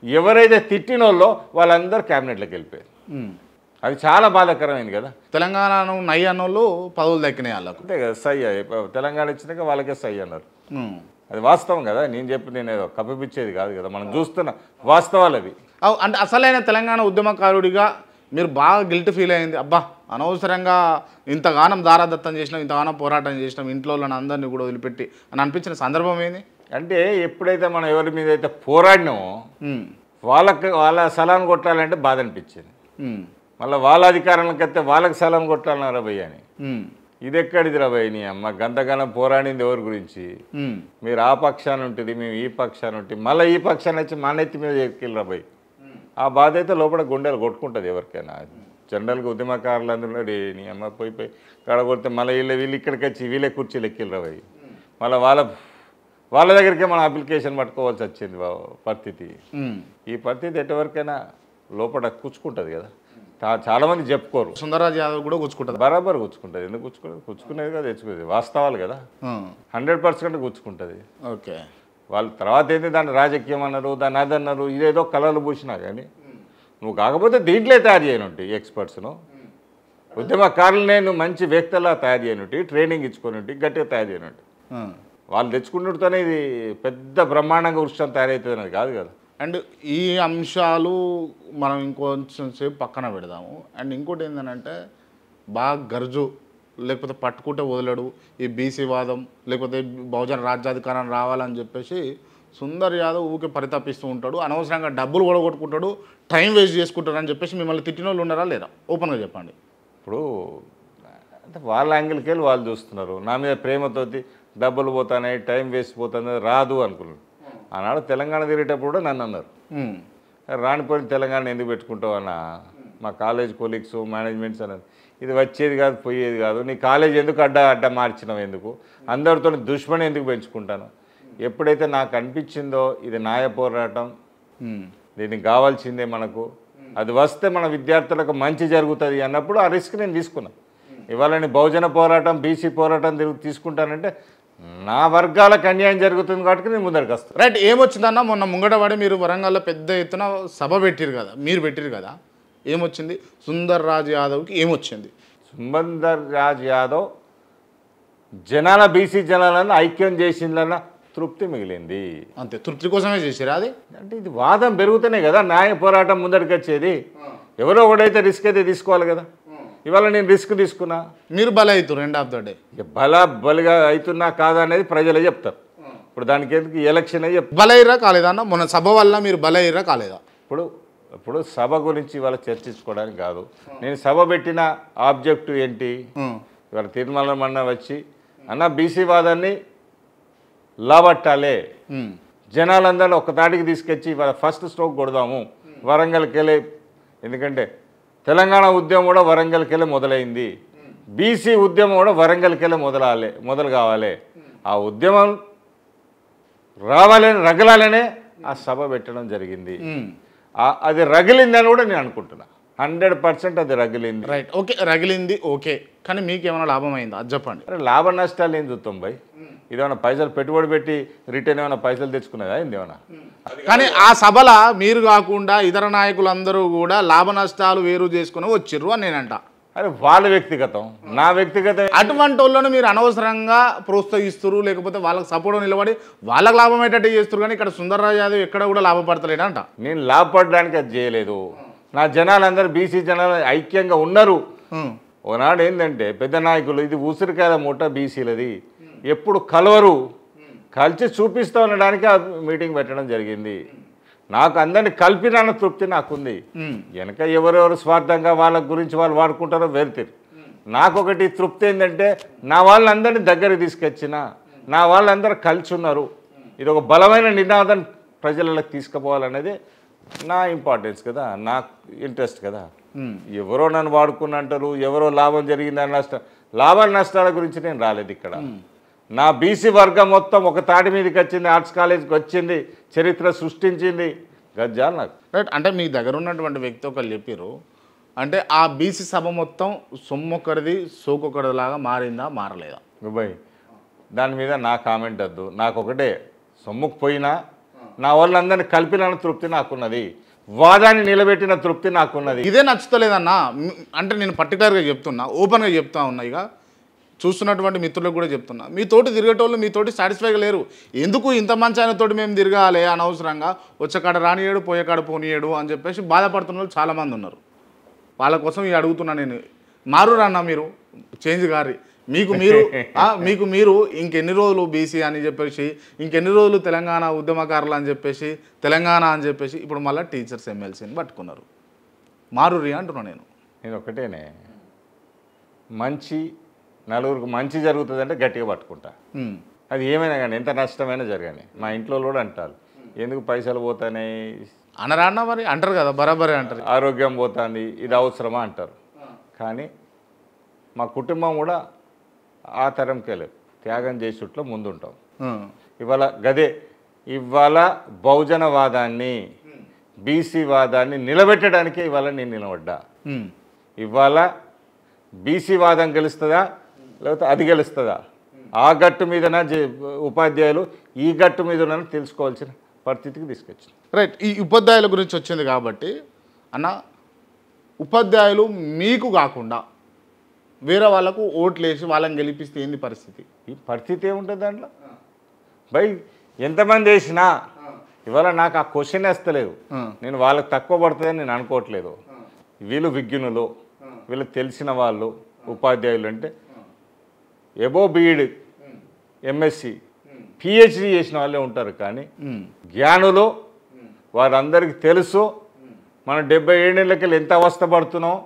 ఎవరైతే తిట్టిన వాళ్ళో వాళ్ళందరూ క్యాబినెట్లోకి వెళ్ళిపోయారు. అది చాలా బాధాకరమైంది కదా. తెలంగాణను నై అన్నోళ్ళు పదవులు దక్కినాయి వాళ్ళకు. అంతే కదా, సై తెలంగాణ ఇచ్చినాక వాళ్ళకే సై అన్నారు. అది వాస్తవం కదా, నేను ఏదో కప్పిపిచ్చేది కాదు కదా, మనం చూస్తున్న వాస్తవాలు అవి. అంటే అసలైన తెలంగాణ ఉద్యమకారుడిగా మీరు బాగా గిల్ట్ ఫీల్ అయింది, అబ్బా అనవసరంగా ఇంతగానం దారాదత్తం చేసినాం, ఇంతగానం పోరాటం చేసినాం, ఇంట్లో వాళ్ళని అందరినీ కూడా వదిలిపెట్టి అని అనిపించిన సందర్భం ఏంది? అంటే ఎప్పుడైతే మనం ఎవరి మీద అయితే పోరాడినామో వాళ్ళ సలాం కొట్టాలంటే బాధ అనిపించింది. మళ్ళీ వాళ్ళ అధికారంలోకి వస్తే వాళ్ళకి సలాం కొట్టాలన్నా రబయ్య అని. ఇది ఎక్కడిది రబయ్య, నీ అమ్మ గంతగానం పోరాడింది ఎవరి గురించి? మీరు ఆ పక్షాన్ని ఉంటుంది, మేము ఈ పక్షాన్ని ఉంటుంది, మళ్ళీ ఈ పక్షాన్ని వచ్చి మా నెత్తి మీద ఎక్కిళ్ళు రబయ్య. ఆ బాధ అయితే లోపల గుండెలు కొట్టుకుంటుంది ఎవరికైనా. జనరల్గా ఉద్యమకారులందరూ నీ అమ్మ పోయి కడగొడితే మళ్ళీ వీళ్ళు ఇక్కడికి వచ్చి వీళ్ళే కుర్చీలు ఎక్కిళ్ళు రబయ్య. మళ్ళీ వాళ్ళ దగ్గరికే మనం అప్లికేషన్ పట్టుకోవాల్సి వచ్చింది పరిస్థితి. ఈ పరిస్థితి ఎటువరకైనా లోపల కూర్చుకుంటుంది కదా. చాలామంది చెప్పుకోరు. సుందర్రాజ్ యాదవ్ కూడా కూర్చుకుంటుంది, బరాబర్ కూర్చుకుంటుంది. ఎందుకు కూర్చుకునేది కదా, తెచ్చుకునేది వాస్తవాలు కదా, 100% కూర్చుకుంటుంది. ఓకే, వాళ్ళు తర్వాత ఏంటి దాన్ని రాజకీయం అన్నారు, దాన్ని అది అన్నారు, ఇదేదో కళలు పూసినా కానీ నువ్వు కాకపోతే దీంట్లో తయారు చేయనుంటి ఎక్స్పర్ట్స్ను, ఉద్యమకారులు నేను మంచి వ్యక్తులా తయారు చేయనుంటి, ట్రైనింగ్ ఇచ్చుకొని గట్టిగా తయారు చేయనుంటి. వాళ్ళు తెచ్చుకుంటుంటేనే ఇది పెద్ద బ్రహ్మాండంగా వృక్షం తయారవుతుంది అనేది కాదు కదా. అండ్ ఈ అంశాలు మనం ఇంకొంచెం సేపు పక్కన పెడదాము. అండ్ ఇంకోటి ఏంటంటే బాగా గర్జు లేకపోతే పట్టుకుంటే వదలడు ఈ బీసీ వాదం, లేకపోతే బహుజన రాజ్యాధికారం రావాలని చెప్పేసి సుందర్ యాదవ్ ఊకే పరితపిస్తూ ఉంటాడు, అనవసరంగా డబ్బులు కొడగొట్టుకుంటాడు, టైం వేస్ట్ చేసుకుంటాడు అని చెప్పేసి మిమ్మల్ని తిట్టిన వాళ్ళు ఉన్నారా లేదా? ఓపెన్గా చెప్పండి. ఇప్పుడు అంటే వాళ్ళ యాంగిల్కి వెళ్ళి వాళ్ళు చూస్తున్నారు, నా మీద ప్రేమతోటి డబ్బులు పోతాయి, టైం వేస్ట్ పోతుంది, రాదు అనుకున్నాడు. ఆనాడు తెలంగాణ తిరిగేటప్పుడు కూడా నన్ను అన్నారు, రానిపోయిన తెలంగాణ ఎందుకు పెట్టుకుంటావు అన్న, మా కాలేజ్ కొలీగ్స్ మేనేజ్మెంట్స్ అన్నారు, ఇది వచ్చేది కాదు పోయేది కాదు, నీ కాలేజ్ ఎందుకు అడ్డ మార్చినావు, ఎందుకు అందరితో దుష్మని ఎందుకు పెంచుకుంటాను. ఎప్పుడైతే నాకు అనిపించిందో ఇది న్యాయ పోరాటం, దీనికి కావాల్సిందే మనకు, అది వస్తే మన విద్యార్థులకు మంచి జరుగుతుంది అన్నప్పుడు ఆ రిస్క్ నేను తీసుకున్నాను. ఇవాళ నేను బహుజన పోరాటం బీసీ పోరాటం తీసుకుంటానంటే నా వర్గాలకు అన్యాయం జరుగుతుంది కాబట్టి నేను ముందరికి వస్తాను. రైట్, ఏమొచ్చిందన్న మొన్న ముంగటపడి మీరు వరంగల్లో పెద్ద ఎత్తున సభ పెట్టిరు కదా, మీరు పెట్టిరు కదా, ఏమొచ్చింది? సుందర్ రాజ్ యాదవ్కి ఏమొచ్చింది? సుందర్ రాజ్ యాదవ్ జనాల బీసీ జనాలను ఐక్యం చేసిందన్న తృప్తి మిగిలింది. అంతే, తృప్తి కోసమే చేసిరా అది? అంటే ఇది వాదం పెరుగుతూనే కదా న్యాయ పోరాటం ముందరికి వచ్చేది. ఎవరో ఒకడైతే రిస్క్ అయితే తీసుకోవాలి కదా. ఇవాళ నేను రిస్క్ తీసుకున్నా, మీరు బల అవుతారు ఎండ్ ఆఫ్ ద డే. బలిగా అవుతున్నా కాదా అనేది ప్రజలే చెప్తారు. ఇప్పుడు దానికి ఎందుకు ఎలక్షన్ అయ్యి బలైరా కాలేదా అన్న? మొన్న సభ వల్ల మీరు బలైరా కాలేదా? ఇప్పుడు సభ గురించి ఇవాళ చర్చించుకోవడానికి కాదు. నేను సభ పెట్టిన ఆబ్జెక్టివ్ ఏంటి? ఇవాళ తిరుమల మన్న వచ్చి అన్న బీసీ వాదాన్ని లాబట్టాలే, జనాలందరూ ఒక తాటికి తీసుకొచ్చి ఇవాళ ఫస్ట్ స్ట్రోక్ కొడదాము వరంగల్కి వెళ్ళి. ఎందుకంటే తెలంగాణ ఉద్యమం కూడా వరంగల్కి వెళ్ళి మొదలైంది, బీసీ ఉద్యమం కూడా వరంగల్కి వెళ్ళి మొదలు కావాలి. ఆ ఉద్యమం రావాలని రగలాలనే ఆ సభ పెట్టడం జరిగింది. అది రగిలిందని కూడా నేను అనుకుంటున్నా, 100% అది రగిలింది. రైట్, ఓకే, రగిలింది ఓకే, కానీ మీకు ఏమైనా లాభం అయిందా అది చెప్పండి. లాభ నష్టాలు ఏం చూస్తాం భయ్, ఇదేమన్నా పైసలు పెట్టుబడి పెట్టి రిటర్న్ ఏమైనా పైసలు తెచ్చుకునేదా ఏంది ఏమన్నా? కానీ ఆ సభల మీరు కాకుండా ఇతర నాయకులందరూ కూడా లాభ నష్టాలు వేరు చేసుకుని వచ్చిర్రు అని నేనంట. అరే వాళ్ళ వ్యక్తిగతం, నా వ్యక్తిగతం. అటువంటి వాళ్ళను మీరు అనవసరంగా ప్రోత్సహిస్తారు, లేకపోతే వాళ్ళకి సపోర్ట్ నిలబడి వాళ్ళకి లాభం అయ్యేటట్టు చేస్తారు. కానీ ఇక్కడ సుందర్ రాజ్ యాదవ్ ఎక్కడ కూడా లాభపడతలేడంట. నేను లాభపడడానికి అది చేయలేదు. నా జనాలందరూ బీసీ జనాలు ఐక్యంగా ఉన్నారు. ఓనాడు ఏంటంటే పెద్ద నాయకులు ఇది ఉసిరికాయ మూట బీసీలది, ఎప్పుడు కలవరు, కలిసి చూపిస్తూ ఉండడానికి ఆ మీటింగ్ పెట్టడం జరిగింది. నాకు అందరినీ కలిపిన తృప్తి నాకుంది. వెనక ఎవరెవరు స్వార్థంగా వాళ్ళ గురించి వాళ్ళు వాడుకుంటారో వెళ్తారు. నాకొకటి తృప్తి ఏంటంటే నా వాళ్ళందరినీ దగ్గరికి తీసుకొచ్చిన, నా వాళ్ళందరూ కలిసి ఉన్నారు, ఇది ఒక బలమైన నినాదం ప్రజలకు తీసుకుపోవాలనేది నా ఇంపార్టెన్స్ కదా, నా ఇంట్రెస్ట్ కదా. ఎవరో నన్ను వాడుకుని అంటారు, ఎవరో లాభం జరిగిందని లాభ నష్టాల గురించి నేను రాలేదు ఇక్కడ. నా బీసీ వర్గం మొత్తం ఒక తాటి మీదకి వచ్చింది, ఆర్ట్స్ కాలేజ్కి వచ్చింది, చరిత్ర సృష్టించింది గజ్జాలు నాకు. రైట్, అంటే మీ దగ్గర ఉన్నటువంటి వ్యక్తి ఒకరు చెప్పారు, అంటే ఆ బీసీ సభ మొత్తం సొమ్మొక్కడిది సోకొక్కడిలాగా మారిందా మారలేదా? బాయ్ దాని మీద నా కామెంట్ వద్దు. నాకు ఒకటే, సొమ్ముకు పోయినా నా వాళ్ళందరినీ కలిపిన తృప్తి నాకున్నది. వాదాన్ని నిలబెట్టిన తృప్తి నాకున్నది. ఇదే నచ్చుతలేదన్నా. అంటే నేను పర్టికులర్గా చెప్తున్నా, ఓపెన్గా చెప్తా ఉన్నా. ఇక చూస్తున్నటువంటి మిత్రులకు కూడా చెప్తున్నా, మీతోటి తిరిగేటోళ్ళు మీతోటి సాటిస్ఫైగా లేరు. ఎందుకు ఇంత మంచి ఆయనతోటి మేము తిరగాలి అనవసరంగా, వచ్చేకాడ రానియడు పోయేకాడ పోనీయడు అని చెప్పేసి బాధపడుతున్న వాళ్ళు చాలామంది ఉన్నారు. వాళ్ళ కోసం ఇవి అడుగుతున్నా నేను. మారురన్నా మీరు, చేంజ్ గారి మీకు మీరు ఇంకెన్ని రోజులు బీసీ అని చెప్పేసి, ఇంకెన్ని రోజులు తెలంగాణ ఉద్యమకారులు అని చెప్పేసి, తెలంగాణ అని చెప్పేసి, ఇప్పుడు మళ్ళీ టీచర్స్ ఎమ్మెల్సీని పట్టుకున్నారు. మారురి అంటున్నా నేను ఒకటేనే, మంచి నలుగురికి మంచి జరుగుతుందంటే గట్టిగా పట్టుకుంటా. అది ఏమైనా కానీ ఎంత నష్టమైనా జరగని. మా ఇంట్లో కూడా అంటారు, ఎందుకు పైసలు పోతాయి అనరాన్నా మరి అంటారు కదా, బరాబరే అంటారు. ఆరోగ్యం పోతుంది, ఇది అవసరమా అంటారు. కానీ మా కుటుంబం కూడా ఆ తరంకే లేదు, త్యాగం చేసేట్లో ముందుంటాం. ఇవాళ గదే, ఇవాళ బహుజనవాదాన్ని బీసీ వాదాన్ని నిలబెట్టడానికే ఇవాళ నేను నిలబడ్డా. ఇవాళ బీసీ వాదం గెలుస్తుందా లేకపోతే అది గెలుస్తుందా, ఆ గట్టు మీదన ఉపాధ్యాయులు ఈ గట్టు మీద తెలుసుకోవాల్సిన పరిస్థితికి తీసుకొచ్చింది. రైట్, ఈ ఉపాధ్యాయుల గురించి వచ్చింది కాబట్టి అన్న, ఉపాధ్యాయులు మీకు కాకుండా వేరే వాళ్ళకు ఓట్లు వేసి వాళ్ళని గెలిపిస్తే ఏంది పరిస్థితి? ఈ పరిస్థితి ఏముంటుంది దాంట్లో బై? ఎంతమంది వేసినా ఇవాళ నాకు ఆ క్వశ్చన్ వేస్తలేదు. నేను వాళ్ళకి తక్కువ పడుతుందని నేను అనుకోవట్లేదు. వీళ్ళు విజ్ఞునులు, వీళ్ళకి తెలిసిన వాళ్ళు ఉపాధ్యాయులు అంటే ఎబో బీఈడి ఎంఎస్సి పిహెచ్డి చేసిన వాళ్ళే ఉంటారు. కానీ జ్ఞానులు వారందరికీ తెలుసు మనం 77 ఏళ్ళకెళ్ళి ఎంత అవస్థ పడుతున్నాం,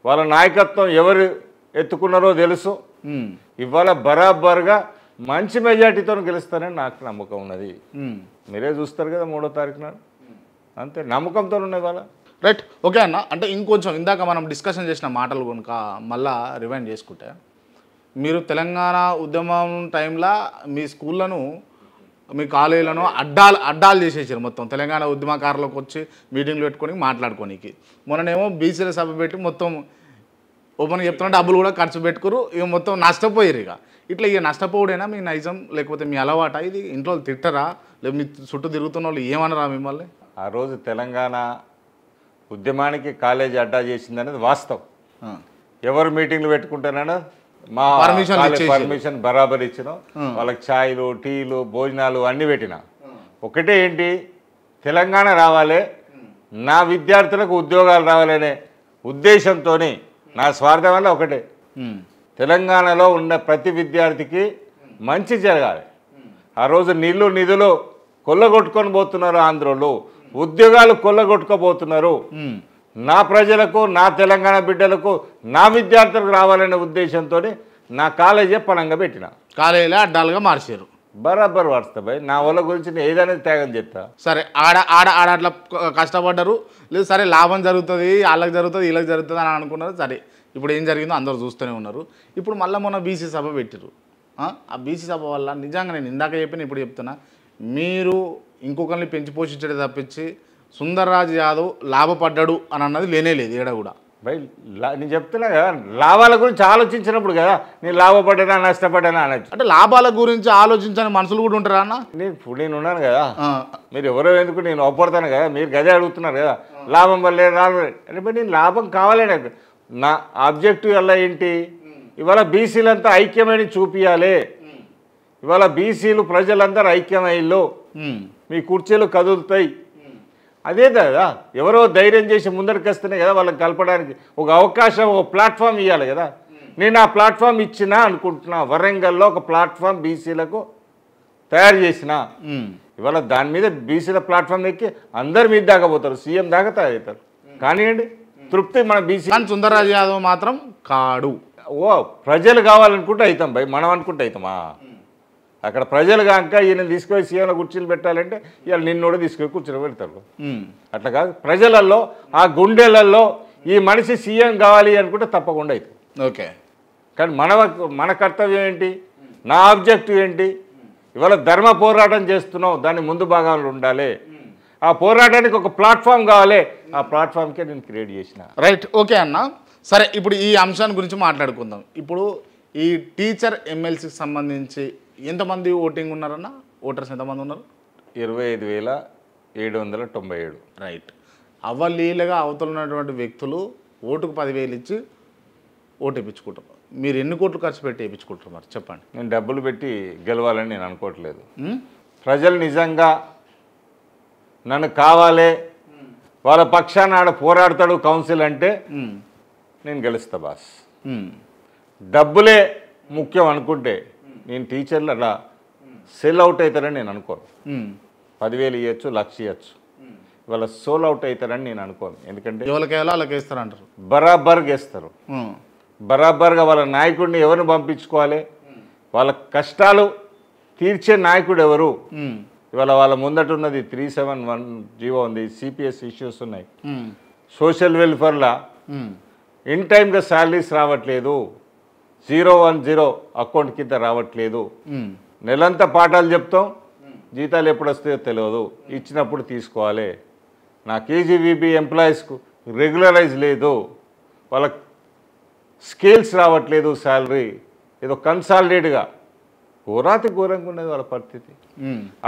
వాళ్ళ నాయకత్వం ఎవరు ఎత్తుకున్నారో తెలుసు. ఇవాళ బరాబర్గా మంచి మెజార్టీతో గెలుస్తానని నాకు నమ్మకం ఉన్నది. మీరే చూస్తారు కదా 3వ తారీఖు నాడు, అంతే నమ్మకంతో ఉన్నాయి వాళ్ళ. రైట్, ఓకే అన్న. అంటే ఇంకొంచెం ఇందాక మనం డిస్కషన్ చేసిన మాటలు కనుక మళ్ళా రివైండ్ చేసుకుంటే, మీరు తెలంగాణ ఉద్యమం టైంలో మీ స్కూళ్ళను మీ కాలేజీలను అడ్డాలు చేసేసారు. మొత్తం తెలంగాణ ఉద్యమకారులకు వచ్చి మీటింగ్లు పెట్టుకొని మాట్లాడుకోనికి. మొన్ననేమో బీసీల సభ పెట్టి మొత్తం ఓపెన్గా చెప్తున్నా డబ్బులు కూడా ఖర్చు పెట్టుకురు. ఇక మొత్తం నష్టపోయారు. ఇట్లా నష్టపోవడేనా మీ నైజం లేకపోతే మీ అలవాట? ఇది ఇంట్లో తిట్టరా లేదు మీ చుట్టూ తిరుగుతున్న వాళ్ళు ఏమనరా మిమ్మల్ని? ఆ రోజు తెలంగాణ ఉద్యమానికి కాలేజీ అడ్డా చేసింది అనేది వాస్తవం. ఎవరు మీటింగ్లు పెట్టుకుంటారన్నా మా పర్మిషన్ బరాబర్ ఇచ్చినాం. వాళ్ళకి ఛాయ్లు టీలు భోజనాలు అన్నీ పెట్టినా. ఒకటే ఏంటి, తెలంగాణ రావాలి, నా విద్యార్థులకు ఉద్యోగాలు రావాలనే ఉద్దేశంతో నా స్వార్థం వల్ల ఒకటే, తెలంగాణలో ఉన్న ప్రతి విద్యార్థికి మంచి జరగాలి. ఆ రోజు నీళ్లు నిధులు కొల్లగొట్టుకొని పోతున్నారు ఆంధ్రలో, ఉద్యోగాలు కొల్లగొట్టుకోబోతున్నారు. నా ప్రజలకు, నా తెలంగాణ బిడ్డలకు, నా విద్యార్థులకు రావాలనే ఉద్దేశంతో నా కాలేజీ పనంగా పెట్టిన. కాలేజీలో అడ్డాలుగా మార్చారు. బరాబర్ వాడుతా భయ్, నా వాళ్ళ గురించి నేను ఏదైనా త్యాగం చేస్తా. సరే, ఆడ ఆడ ఆడ అట్లా కష్టపడ్డారు, లేదు సరే లాభం జరుగుతుంది, వాళ్ళకి జరుగుతుంది, వీళ్ళకి జరుగుతుంది అని అనుకున్నారు. సరే, ఇప్పుడు ఏం జరిగిందో అందరూ చూస్తూనే ఉన్నారు. ఇప్పుడు మళ్ళీ మొన్న బీసీ సభ పెట్టారు. ఆ బీసీ సభ వల్ల నిజంగా నేను ఇందాక చెప్పిన ఇప్పుడు చెప్తున్నా, మీరు ఇంకొకరిని పెంచి పోషించడే తప్పించి సుందర్రాజ్ యాదవ్ లాభపడ్డాడు అని అన్నది లేనే లేదు ఏడా కూడా. భయ్ నేను చెప్తున్నా కదా, లాభాల గురించి ఆలోచించినప్పుడు కదా నేను లాభపడ్డానా నష్టపడ్డానా అనొచ్చు. అంటే లాభాల గురించి ఆలోచించని మనుషులు కూడా ఉంటారా అన్న? నేను ఉన్నాను కదా, మీరు ఎవరో ఎందుకు నేను ఒప్పడతాను కదా, మీరు గదే అడుగుతున్నారు కదా, లాభం వల్లే రాలేదు అంటే నేను లాభం కావాలే. నా ఆబ్జెక్టివ్ వల్ల ఏంటి, ఇవాళ బీసీలంతా ఐక్యమని చూపించాలి. ఇవాళ బీసీలు ప్రజలందరూ ఐక్యమయ్యో మీ కుర్చీలు కదులుతాయి. అదే కదా, ఎవరో ధైర్యం చేసి ముందరికి వస్తేనే కదా వాళ్ళకి కలపడానికి ఒక అవకాశం, ఒక ప్లాట్ఫామ్ ఇవ్వాలి కదా. నేను ఆ ప్లాట్ఫామ్ ఇచ్చినా అనుకుంటున్నా. వరంగల్లో ఒక ప్లాట్ఫామ్ బీసీలకు తయారు చేసిన. ఇవాళ దాని మీద బీసీల ప్లాట్ఫామ్ ఎక్కి అందరి మీద దాకా పోతారు, సీఎం దాకా తయారవుతారు. కానివ్వండి, తృప్తి మన బీసీ. సుందర్రాజ్ యాదవ్ మాత్రం కాడు. ఓ ప్రజలు కావాలనుకుంటే అవుతాం భయ్, మనం అనుకుంటే అవుతామా? అక్కడ ప్రజలు కాక ఈయన తీసుకొని సీఎంలో కుర్చీలు పెట్టాలంటే ఇవాళ నిన్ను కూడా తీసుకొని కూర్చొని పెడతారు. అట్లా కాదు, ప్రజలలో ఆ గుండెలలో ఈ మనిషి సీఎం కావాలి అనుకుంటే తప్పకుండా అవుతుంది. ఓకే, కానీ మన కర్తవ్యం ఏంటి, నా ఆబ్జెక్టివ్ ఏంటి? ఇవాళ ధర్మ పోరాటం చేస్తున్నావు, దాన్ని ముందు భాగాలు ఉండాలి. ఆ పోరాటానికి ఒక ప్లాట్ఫామ్ కావాలి, ఆ ప్లాట్ఫామ్కే నేను క్రియేట్ చేసిన. రైట్, ఓకే అన్న. సరే, ఇప్పుడు ఈ అంశాన్ని గురించి మాట్లాడుకుందాం. ఇప్పుడు ఈ టీచర్ ఎమ్మెల్సీకి సంబంధించి ఎంతమంది ఓటింగ్ ఉన్నారన్న? ఓటర్స్ ఎంతమంది ఉన్నారు? 797. రైట్. అవలీలగా అవతలున్నటువంటి వ్యక్తులు ఓటుకు 10,000 ఇచ్చి ఓటు వేయించుకుంటారు. మీరు ఎన్ని కోట్లు ఖర్చు పెట్టి వేయించుకుంటారు మరి చెప్పండి? నేను డబ్బులు పెట్టి గెలవాలని నేను అనుకోవట్లేదు. ప్రజలు నిజంగా నన్ను కావాలే, వాళ్ళ పక్షాన ఆడ పోరాడతాడు కౌన్సిల్ అంటే నేను గెలుస్తా బాస్. డబ్బులే ముఖ్యం అనుకుంటే నేను టీచర్లు అలా సెల్ అవుట్ అవుతారని నేను అనుకోను. 10,000 ఇవ్వచ్చు, 1,00,000 ఇవ్వచ్చు. ఇవాళ సోల్ అవుట్ అవుతారని నేను అనుకోను. ఎందుకంటే ఎవరికేయాలో వాళ్ళకి వేస్తారంటారు. బరాబర్గా వేస్తారు. బరాబర్గా వాళ్ళ నాయకుడిని ఎవరిని పంపించుకోవాలి, వాళ్ళ కష్టాలు తీర్చే నాయకుడు ఎవరు. ఇవాళ వాళ్ళ ముందట ఉన్నది 371 జీవో ఉంది, సిపిఎస్ ఇష్యూస్ ఉన్నాయి, సోషల్ వెల్ఫేర్లా ఇన్ టైమ్గా శాలరీస్ రావట్లేదు, 010 అకౌంట్ కింద రావట్లేదు. నెలంతా పాఠాలు చెప్తాం, జీతాలు ఎప్పుడు వస్తాయో తెలియదు, ఇచ్చినప్పుడు తీసుకోవాలి. నా కేజీవీబీ ఎంప్లాయీస్కు రెగ్యులరైజ్ లేదు, వాళ్ళ స్కేల్స్ రావట్లేదు, శాలరీ ఏదో కన్సాలిడేట్గా ఘోరాతి ఘోరంగా ఉన్నది వాళ్ళ పరిస్థితి.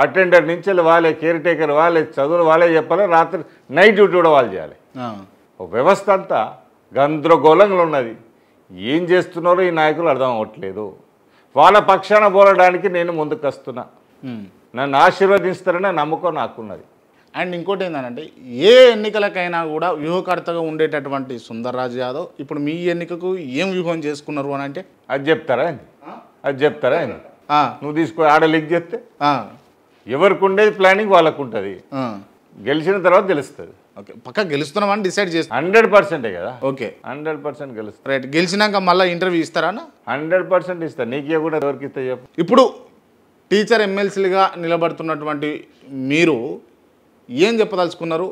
అటెండర్ నుంచి వాళ్ళే, కేర్ టేకర్ వాళ్ళే, చదువులు వాళ్ళే చెప్పాలి, రాత్రి నైట్ డ్యూటీ కూడా వాళ్ళు చేయాలి. వ్యవస్థ అంతా గందరగోళంగా ఉన్నది. ఏం చేస్తున్నారో ఈ నాయకులు అర్థం అవ్వట్లేదు. వాళ్ళ పక్షాన పోరాడడానికి నేను ముందుకు వస్తున్నా. నన్ను ఆశీర్వదిస్తారనే నమ్మకం నాకున్నది. అండ్ ఇంకోటి ఏంటంటే, ఏ ఎన్నికలకైనా కూడా వ్యూహకర్తగా ఉండేటటువంటి సుందర్రాజ్ యాదవ్ ఇప్పుడు మీ ఎన్నికకు ఏం వ్యూహం చేసుకున్నారు అని అంటే అది చెప్తారా అండి? నువ్వు తీసుకో ఆడ లీక్ చేస్తే ఎవరికి ఉండేది ప్లానింగ్ వాళ్ళకు ఉంటుంది. గెలిచిన తర్వాత తెలుస్తుంది. ఓకే, పక్క గెలుస్తున్నామని డిసైడ్ చేస్తాం 100% కదా. ఓకే, 100% గెలుస్తా. రైట్. గెలిచినాక మళ్ళీ ఇంటర్వ్యూ ఇస్తారా? 100% ఇస్తా. నీకే కూడా ఎవరికి ఇస్తా చెప్పు. ఇప్పుడు టీచర్ ఎమ్మెల్సీలుగా నిలబడుతున్నటువంటి మీరు ఏం చెప్పదలుచుకున్నారు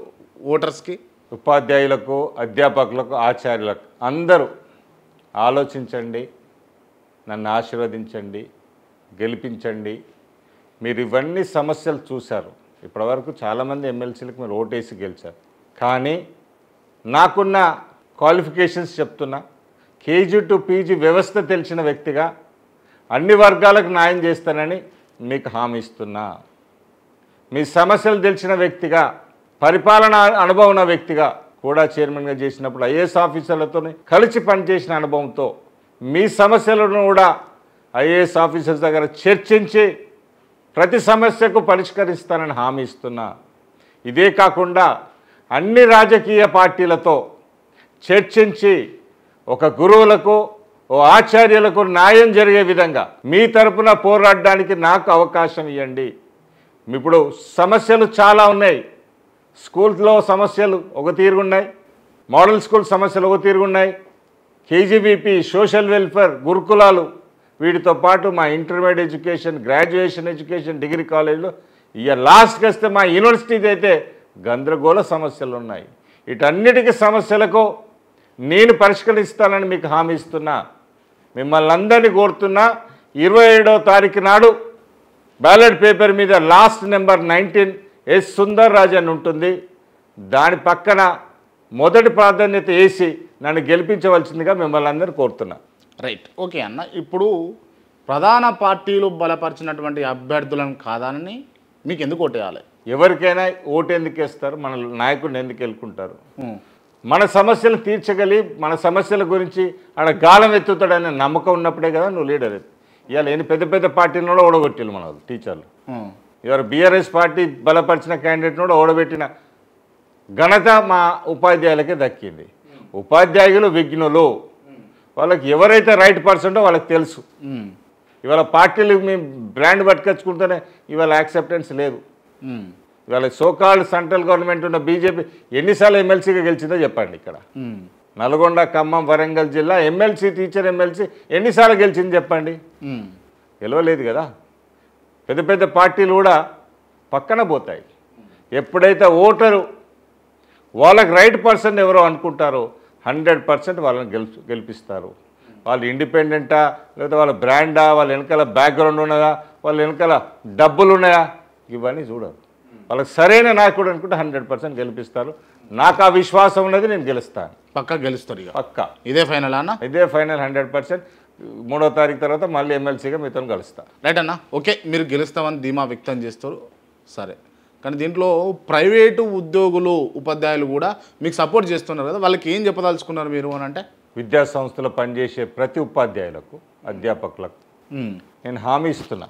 ఓటర్స్కి? ఉపాధ్యాయులకు, అధ్యాపకులకు, ఆచార్యులకు అందరూ ఆలోచించండి, నన్ను ఆశీర్వదించండి, గెలిపించండి. మీరు ఇవన్నీ సమస్యలు చూశారు. ఇప్పటివరకు చాలామంది ఎమ్మెల్సీలకు మీరు ఓటేసి గెలిచారు. కానీ నాకున్న క్వాలిఫికేషన్స్ చెప్తున్నా, కేజీ టు పీజీ వ్యవస్థ తెలిసిన వ్యక్తిగా అన్ని వర్గాలకు న్యాయం చేస్తానని మీకు హామీ ఇస్తున్నా. మీ సమస్యలు తెలిసిన వ్యక్తిగా, పరిపాలన అనుభవం ఉన్న వ్యక్తిగా, కూడా చైర్మన్గా చేసినప్పుడు ఐఏఎస్ ఆఫీసర్లతో కలిసి పనిచేసిన అనుభవంతో మీ సమస్యలను కూడా ఐఏఎస్ ఆఫీసర్స్ దగ్గర చర్చించి ప్రతి సమస్యకు పరిష్కరిస్తానని హామీ ఇస్తున్నా. ఇదే కాకుండా అన్ని రాజకీయ పార్టీలతో చర్చించి ఒక గురువులకు, ఓ ఆచార్యులకు న్యాయం జరిగే విధంగా మీ తరపున పోరాడడానికి నాకు అవకాశం ఇవ్వండి. ఇప్పుడు సమస్యలు చాలా ఉన్నాయి. స్కూల్లో సమస్యలు ఒక తీరుగున్నాయి, మోడల్ స్కూల్ సమస్యలు ఒక తీరుగున్నాయి, కేజీబీపీ, సోషల్ వెల్ఫేర్, గురుకులాలు, వీటితో పాటు మా intermediate education, graduation education, degree కాలేజీలో ఇక లాస్ట్కి వస్తే మా యూనివర్సిటీకి అయితే గందరగోళ సమస్యలు ఉన్నాయి. వీటన్నిటికీ సమస్యలకు నేను పరిష్కరిస్తానని మీకు హామీ ఇస్తున్నా. మిమ్మల్ని అందరినీ కోరుతున్నా, 27వ తారీఖు నాడు బ్యాలెట్ పేపర్ మీద లాస్ట్ నెంబర్ 19 ఎస్ సుందర్రాజ్ అని ఉంటుంది. దాని పక్కన మొదటి ప్రాధాన్యత వేసి నన్ను గెలిపించవలసిందిగా మిమ్మల్ని అందరినీ కోరుతున్నా. రైట్. ఓకే అన్న, ఇప్పుడు ప్రధాన పార్టీలు బలపరిచినటువంటి అభ్యర్థులను కాదని మీకు ఎందుకు ఓటేయాలి? ఎవరికైనా ఓటు ఎందుకు వేస్తారు? మన నాయకుడిని ఎందుకు ఎన్నుకుంటారు? మన సమస్యలు తీర్చగలి, మన సమస్యల గురించి ఆడ గాలం ఎత్తుతాడనే నమ్మకం ఉన్నప్పుడే కదా నువ్వు లీడర్. ఇవాళ ఎన్ని పెద్ద పెద్ద పార్టీలను కూడా ఓడగొట్టారు మన టీచర్లు. ఎవరు బీఆర్ఎస్ పార్టీ బలపరిచిన క్యాండిడేట్ను కూడా ఓడబెట్టిన ఘనత మా ఉపాధ్యాయులకే దక్కింది. ఉపాధ్యాయులు విఘ్నులు, వాళ్ళకి ఎవరైతే రైట్ పర్సన్టో వాళ్ళకి తెలుసు. ఇవాళ పార్టీలు మేము బ్రాండ్ పట్టుకొచ్చుకుంటేనే ఇవాళ యాక్సెప్టెన్స్ లేదు. ఇవాళ సోకాల్డ్ సెంట్రల్ గవర్నమెంట్ ఉన్న బీజేపీ ఎన్నిసార్లు ఎమ్మెల్సీగా గెలిచిందో చెప్పండి. ఇక్కడ నల్గొండ, ఖమ్మం, వరంగల్ జిల్లా ఎమ్మెల్సీ, టీచర్ ఎమ్మెల్సీ ఎన్నిసార్లు గెలిచింది చెప్పండి? గెలవలేదు కదా. పెద్ద పెద్ద పార్టీలు కూడా పక్కన పోతాయి. ఎప్పుడైతే ఓటరు వాళ్ళకి రైట్ పర్సన్ ఎవరో అనుకుంటారో 100% వాళ్ళని గెలిపిస్తారు. వాళ్ళు ఇండిపెండెంటా, లేకపోతే వాళ్ళ బ్రాండా, వాళ్ళ వెనకాల బ్యాక్గ్రౌండ్ ఉన్నదా, వాళ్ళ వెనకాల డబ్బులు ఉన్నాయా, ఇవన్నీ చూడరు. వాళ్ళకి సరైన నాయకుడు అనుకుంటే 100% గెలిపిస్తారు. నాకు ఆ విశ్వాసం ఉన్నది, నేను గెలుస్తాను. పక్కా గెలుస్తారు ఇక? పక్కా. ఇదే ఫైనల్ అన్న? ఇదే ఫైనల్ 100%. 3వ తారీఖు తర్వాత మళ్ళీ ఎమ్మెల్సీగా మీతో కలుస్తా. రైట్ అన్న. ఓకే, మీరు గెలుస్తామని ధీమా వ్యక్తం చేస్తారు. సరే, కానీ దీంట్లో ప్రైవేటు ఉద్యోగులు ఉపాధ్యాయులు కూడా మీకు సపోర్ట్ చేస్తున్నారు కదా, వాళ్ళకి ఏం చెప్పదలుచుకున్నారు మీరు అని అంటే? విద్యా సంస్థలో పనిచేసే ప్రతి ఉపాధ్యాయులకు, అధ్యాపకులకు నేను హామీ ఇస్తున్నా,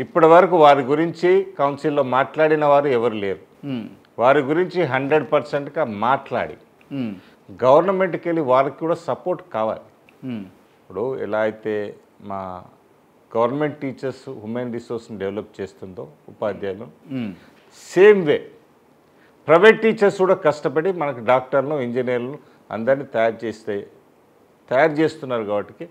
ఇప్పటి వరకు వారి గురించి కౌన్సిల్లో మాట్లాడిన వారు ఎవరు లేరు. వారి గురించి 100%గా మాట్లాడి గవర్నమెంట్కి వెళ్ళి వారికి కూడా సపోర్ట్ కావాలి. ఇప్పుడు ఎలా అయితే మా గవర్నమెంట్ టీచర్స్ హ్యూమన్ రిసోర్స్ని డెవలప్ చేస్తుందో ఉపాధ్యాయులు, సేమ్ వే ప్రైవేట్ టీచర్స్ కూడా కష్టపడి మనకు డాక్టర్లు, ఇంజనీర్లు అందరినీ తయారు చేస్తున్నారు. కాబట్టి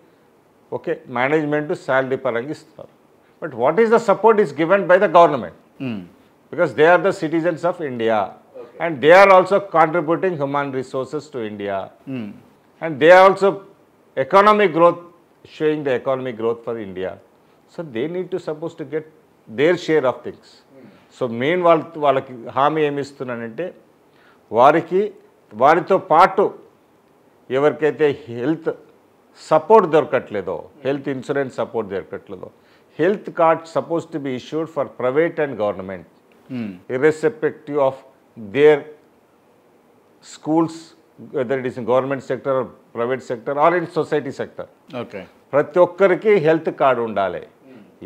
ఓకే, మేనేజ్మెంట్ శాలరీ పరంగా ఇస్తున్నారు. But what is the support is given by the government, because they are the citizens of India and they are also contributing human resources to India, and they are also economic growth, showing the economic growth for India. So they need to supposed to get their share of things. So main వాళ్ళకి హామీ ఏమి ఇస్తున్నానంటే, వారితో పాటు ఎవరికైతే health support దొరకట్లేదో, health insurance support దొరకట్లేదో, health card suppose to be issued for private and government irrespective of their schools, whether it is in government sector or private sector or in society sector. Okay. ప్రతి ఒక్కరికి health card ఉండాలి.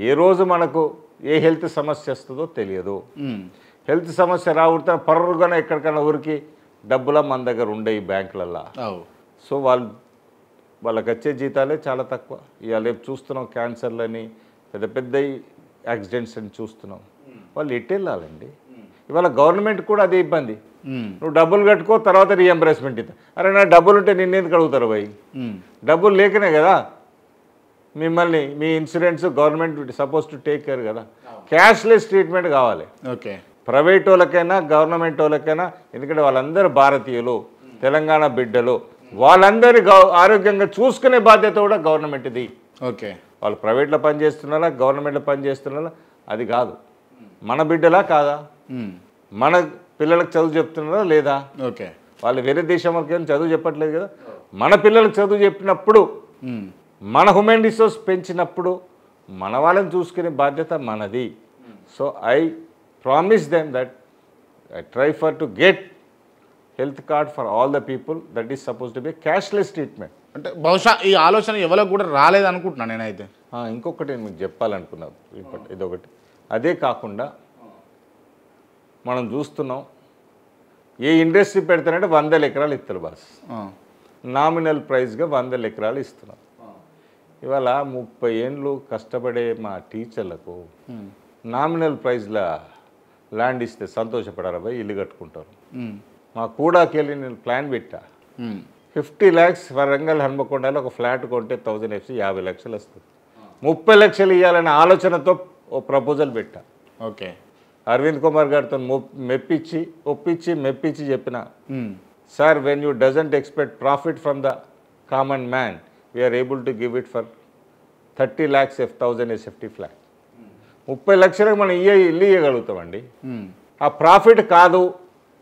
ఏ రోజు మనకు ఏ health సమస్య వస్తుందో తెలియదు. Health సమస్య రావుతా పర్రుగానే ఎక్కడికైనా ఊరికి డబ్బుల మన దగ్గర ఉండే ఈ బ్యాంకులల్లో. సో వాళ్ళకి వచ్చే జీతాలే చాలా తక్కువ. ఇవాళ రేపు చూస్తున్నాం క్యాన్సర్లని, పెద్ద పెద్ద యాక్సిడెంట్స్ అని చూస్తున్నాం. వాళ్ళు ఎటు వెళ్ళాలండి? ఇవాళ గవర్నమెంట్ కూడా అదే ఇబ్బంది. నువ్వు డబ్బులు కట్టుకో, తర్వాత రీఎంబర్స్మెంట్ ఇస్తా. అరే నా డబ్బులు ఉంటే నిన్నెందుకు అడుగుతారు భయ్? డబ్బులు లేకనే కదా మిమ్మల్ని మీ insurance government suppose to take care కదా. క్యాష్లెస్ ట్రీట్మెంట్ కావాలి. ఓకే, ప్రైవేట్ వాళ్ళకైనా గవర్నమెంట్ వాళ్ళకైనా, ఎందుకంటే వాళ్ళందరూ భారతీయులు, తెలంగాణ బిడ్డలు, వాళ్ళందరి ఆరోగ్యంగా చూసుకునే బాధ్యత కూడా గవర్నమెంట్ది. ఓకే, వాళ్ళు ప్రైవేట్లో పనిచేస్తున్నారా గవర్నమెంట్లో పనిచేస్తున్నారా అది కాదు. మన బిడ్డలా కాదా? మన పిల్లలకు చదువు చెప్తున్నారా లేదా? ఓకే, వాళ్ళు వేరే దేశం వాళ్ళకి చదువు చెప్పట్లేదు కదా. మన పిల్లలకు చదువు చెప్పినప్పుడు, మన హ్యూమన్ రిసోర్స్ పెంచినప్పుడు మన వాళ్ళని చూసుకునే బాధ్యత మనది. So I promise them that I try for to get health card for all the people. That is suppose to B cashless treatment. అంటే బహుశా ఈ ఆలోచన ఎవరికి కూడా రాలేదనుకుంటున్నాను నేనైతే. ఇంకొకటి నేను మీకు చెప్పాలనుకున్నాను, ఇదొకటి. అదే కాకుండా మనం చూస్తున్నాం, ఏ ఇండస్ట్రీ పెడతానంటే 100 ఎకరాలు ఇస్తారు బాస్. నామినల్ ప్రైస్గా 100 ఎకరాలు ఇస్తున్నారు. ఇవాళ 30 ఏళ్ళు కష్టపడే మా టీచర్లకు నామినల్ ప్రైస్లో ల్యాండ్ ఇస్తే సంతోషపడారా భయ్? ఇల్లు కట్టుకుంటారు. మా కూడాకి వెళ్ళి నేను ప్లాన్ పెట్టా, 50 lakhs వరంగల్ హన్మకొండలో ఒక ఫ్లాట్ కొంటే 1000 FC 50 లక్షలు వస్తుంది. 30 లక్షలు ఇవ్వాలనే ఆలోచనతో ఓ ప్రపోజల్ పెట్టా. ఓకే, అరవింద్ కుమార్ గారితో మెప్పించి చెప్పిన, sir when you doesn't expect profit from the common man, we are able to give it for 30 lakhs 1000 SFT flat. 30 లక్షలకు మనం ఇల్లు ఇవ్వగలుగుతామండి. ఆ ప్రాఫిట్ కాదు,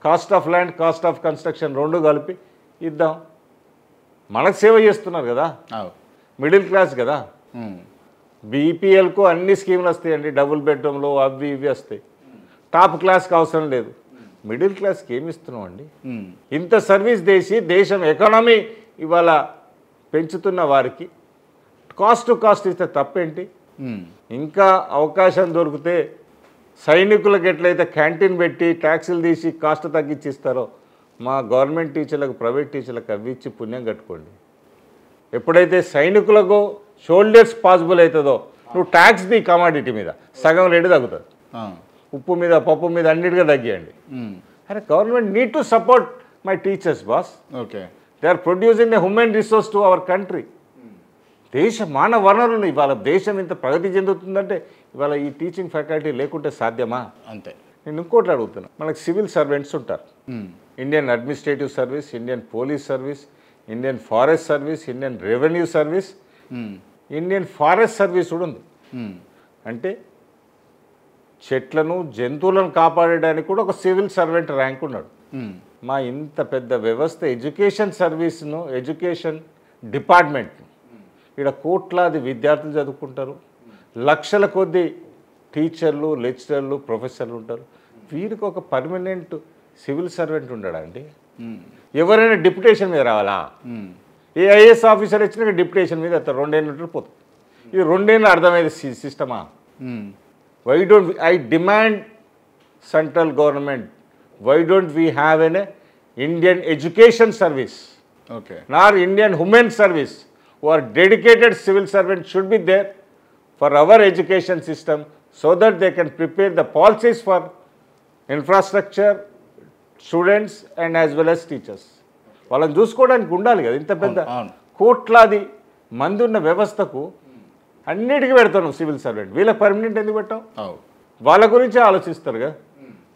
cost of land, cost of construction రెండు కలిపి ఇద్దాం. మనకు సేవ చేస్తున్నారు కదా, మిడిల్ క్లాస్ కదా. బీపీఎల్కు అన్ని స్కీములు వస్తాయండి, డబుల్ బెడ్రూమ్లు అవి ఇవి వస్తాయి. టాప్ క్లాస్కి అవసరం లేదు, మిడిల్ క్లాస్కి ఏమి ఇస్తున్నాం అండి? ఇంత సర్వీస్ దేశం ఎకానమీ ఇవాళ పెంచుతున్న వారికి కాస్ట్ టు కాస్ట్ ఇస్తే తప్పేంటి? ఇంకా అవకాశం దొరికితే సైనికులకు ఎట్లయితే క్యాంటీన్ పెట్టి ట్యాక్సీలు తీసి కాస్ట్ తగ్గించిస్తారో, మా గవర్నమెంట్ టీచర్లకు, ప్రైవేట్ టీచర్లకు అవి ఇచ్చి పుణ్యం కట్టుకోండి. ఎప్పుడైతే సైనికులకు షోల్డర్స్ పాసిబుల్ అవుతుందో, నువ్వు ట్యాక్స్ ది కమాడిటీ మీద సగం రేటు తగ్గుతుంది. ఉప్పు మీద, పప్పు మీద అన్నిటిగా తగ్గియండి. అరే government need to support my teachers boss. Okay, they are producing a human resource to our country. దేశ మానవ వనరులు ఇవాళ దేశం ఇంత ప్రగతి చెందుతుందంటే ఇవాళ ఈ టీచింగ్ ఫ్యాకల్టీ లేకుంటే సాధ్యమా? అంతే. నేను ఇంకోటి అడుగుతున్నా, మనకు సివిల్ సర్వెంట్స్ ఉంటారు, Indian administrative service, Indian police service, Indian forest service, Indian revenue service, Indian forest service కూడా ఉంది. అంటే చెట్లను, జంతువులను కాపాడడానికి కూడా ఒక సివిల్ సర్వెంట్ ర్యాంక్ ఉన్నాడు. మా ఇంత పెద్ద వ్యవస్థ ఎడ్యుకేషన్ సర్వీస్ను, ఎడ్యుకేషన్ డిపార్ట్మెంట్, ఇక్కడ కోట్లాది విద్యార్థులు చదువుకుంటారు, లక్షల కొద్ది టీచర్లు, లెక్చరర్లు, ప్రొఫెసర్లు ఉంటారు. వీరికి ఒక పర్మనెంట్ సివిల్ సర్వెంట్ ఉండడా అండి? ఎవరైనా డిప్యుటేషన్ మీద రావాలా? ఏ ఐఏఎస్ ఆఫీసర్ వచ్చినా డిప్యుటేషన్ మీద అతను 2 ఏళ్ళు పోతుంది. ఈ 2 ఏళ్ళు అర్థమైంది సిస్టమా? Why don't I demand central government, why don't we have an Indian education service, nor Indian human service, who are dedicated civil servants should be there for our education system so that they can prepare the policies for infrastructure, students and as well as teachers. వాళ్ళని చూసుకోవడానికి ఉండాలి కదా. ఇంత పెద్ద కోట్లాది మంది ఉన్న వ్యవస్థకు అన్నిటికీ పెడతాను సివిల్ సర్వెంట్, వీళ్ళకి పర్మనెంట్ ఎందుకు పెట్టావు? వాళ్ళ గురించి ఆలోచిస్తారు కదా.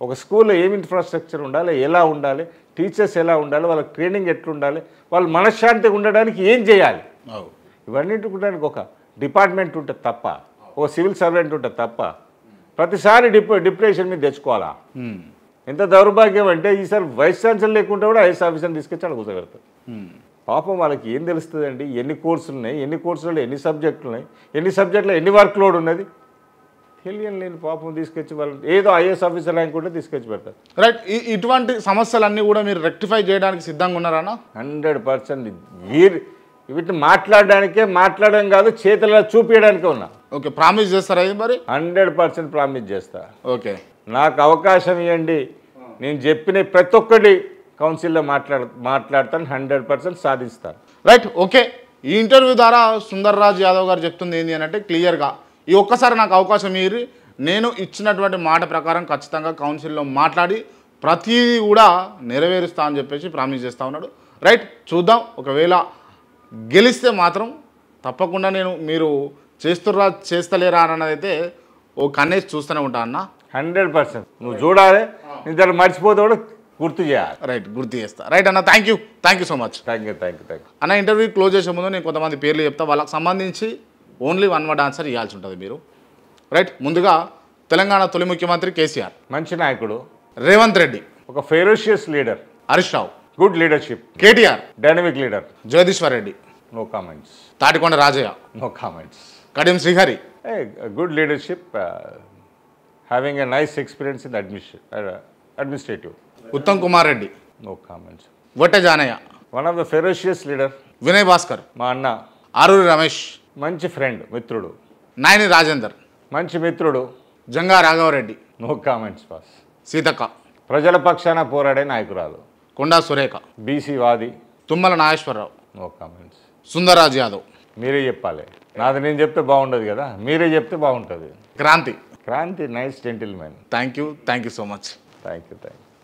ఒక స్కూల్లో ఏం ఇన్ఫ్రాస్ట్రక్చర్ ఉండాలి, ఎలా ఉండాలి, టీచర్స్ ఎలా ఉండాలి, వాళ్ళకి ట్రైనింగ్ ఎట్లుండాలి, వాళ్ళు మనశ్శాంతిగా ఉండడానికి ఏం చేయాలి, ఇవన్నింటి ఉండడానికి ఒక డిపార్ట్మెంట్ ఉంటుంది తప్ప, ఒక సివిల్ సర్వెంట్ ఉంటుంది తప్ప ప్రతిసారి డిప్యుటేషన్ మీద తెచ్చుకోవాలా? ఎంత దౌర్భాగ్యం అంటే ఈసారి వైస్ ఛాన్సలర్ లేకుండా కూడా ఐఎస్ ఆఫీసర్ని తీసుకొచ్చి అక్కడ కూర్చోబెడతారు. పాపం వాళ్ళకి ఏం తెలుస్తుందండి? ఎన్ని కోర్సులు ఉన్నాయి, ఎన్ని కోర్సులలో ఎన్ని సబ్జెక్టులు ఉన్నాయి, ఎన్ని సబ్జెక్టులో ఎన్ని వర్క్ లోడ్ ఉన్నది తెలియని లేని పాపం తీసుకొచ్చి వాళ్ళు ఏదో ఐఏఎస్ ఆఫీసర్ ర్యాంక్ కూడా తీసుకొచ్చి పెడతారు. రైట్. ఇటువంటి సమస్యలన్నీ కూడా మీరు రెక్టిఫై చేయడానికి సిద్ధంగా ఉన్నారా? 100%. వీటిని మాట్లాడడం కాదు, చేతుల్లో చూపించడానికే ఉన్నా. ఓకే, ప్రామిస్ చేస్తారా మరి? 100% ప్రామిస్ చేస్తా. ఓకే, నాకు అవకాశం ఇవ్వండి, నేను చెప్పిన ప్రతి ఒక్కటి కౌన్సిల్లో మాట్లాడతాను, 100% సాధిస్తాను. రైట్. ఓకే, ఈ ఇంటర్వ్యూ ద్వారా సుందర్ రాజ్ యాదవ్ గారు చెప్తుంది ఏంటి అని అంటే క్లియర్గా ఈ ఒక్కసారి నాకు అవకాశం ఇవ్వరి, నేను ఇచ్చినటువంటి మాట ప్రకారం ఖచ్చితంగా కౌన్సిల్లో మాట్లాడి ప్రతిదీ కూడా నెరవేరుస్తా అని చెప్పేసి ప్రామిస్ చేస్తూ ఉన్నాడు. రైట్, చూద్దాం. ఒకవేళ గెలిస్తే మాత్రం తప్పకుండా నేను మీరు చేస్తలేరా అన్నది అయితే ఓ కన్నేసి చూస్తూనే ఉంటా అన్న. 100% నువ్వు చూడాలి, నేను దాన్ని మర్చిపోతే కూడా గుర్తు చేయాలి. రైట్, గుర్తు చేస్తా. రైట్ అన్న, thank you so much. Thank you. అన్న, ఇంటర్వ్యూ క్లోజ్ చేసే ముందు నేను కొంతమంది పేర్లు చెప్తా, వాళ్ళకి సంబంధించి ఓన్లీ 1 వర్డ్ ఆన్సర్ ఇవ్వాల్సి ఉంటుంది మీరు. రైట్, ముందుగా తెలంగాణ తొలి ముఖ్యమంత్రి కేసీఆర్, మంచి నాయకుడు. రేవంత్ రెడ్డి, ఒక ferocious leader. Harish Rao, good leadership. KTR, dynamic leader. Jagadishwar Reddy, no comments. Tatikonda Rajaiah, no comments. Kadiyam Srihari, good leadership, having a nice experience in administrative. Uttam Kumar Reddy, no comments. Vatte Janaiah, one of the ferocious leader. Vinay Bhaskar, మా అన్న. ఆరూరి రమేష్, మంచి ఫ్రెండ్, మిత్రుడు. నాయని రాజేందర్, మంచి మిత్రుడు. Janga Raghava Reddy, no comments boss. Seethakka, ప్రజల పక్షాన పోరాడే నాయకురాలు. కొండా సురేఖ, బీసీ వాది. Tummala Nageswara Rao, no comments. సుందర్ రాజ్ యాదవ్. మీరే చెప్పాలి, నాది నేను చెప్తే బాగుండదు కదా, మీరే చెప్తే బాగుంటుంది. Kranthi, nice gentlemen. Thank you so much. Thank you.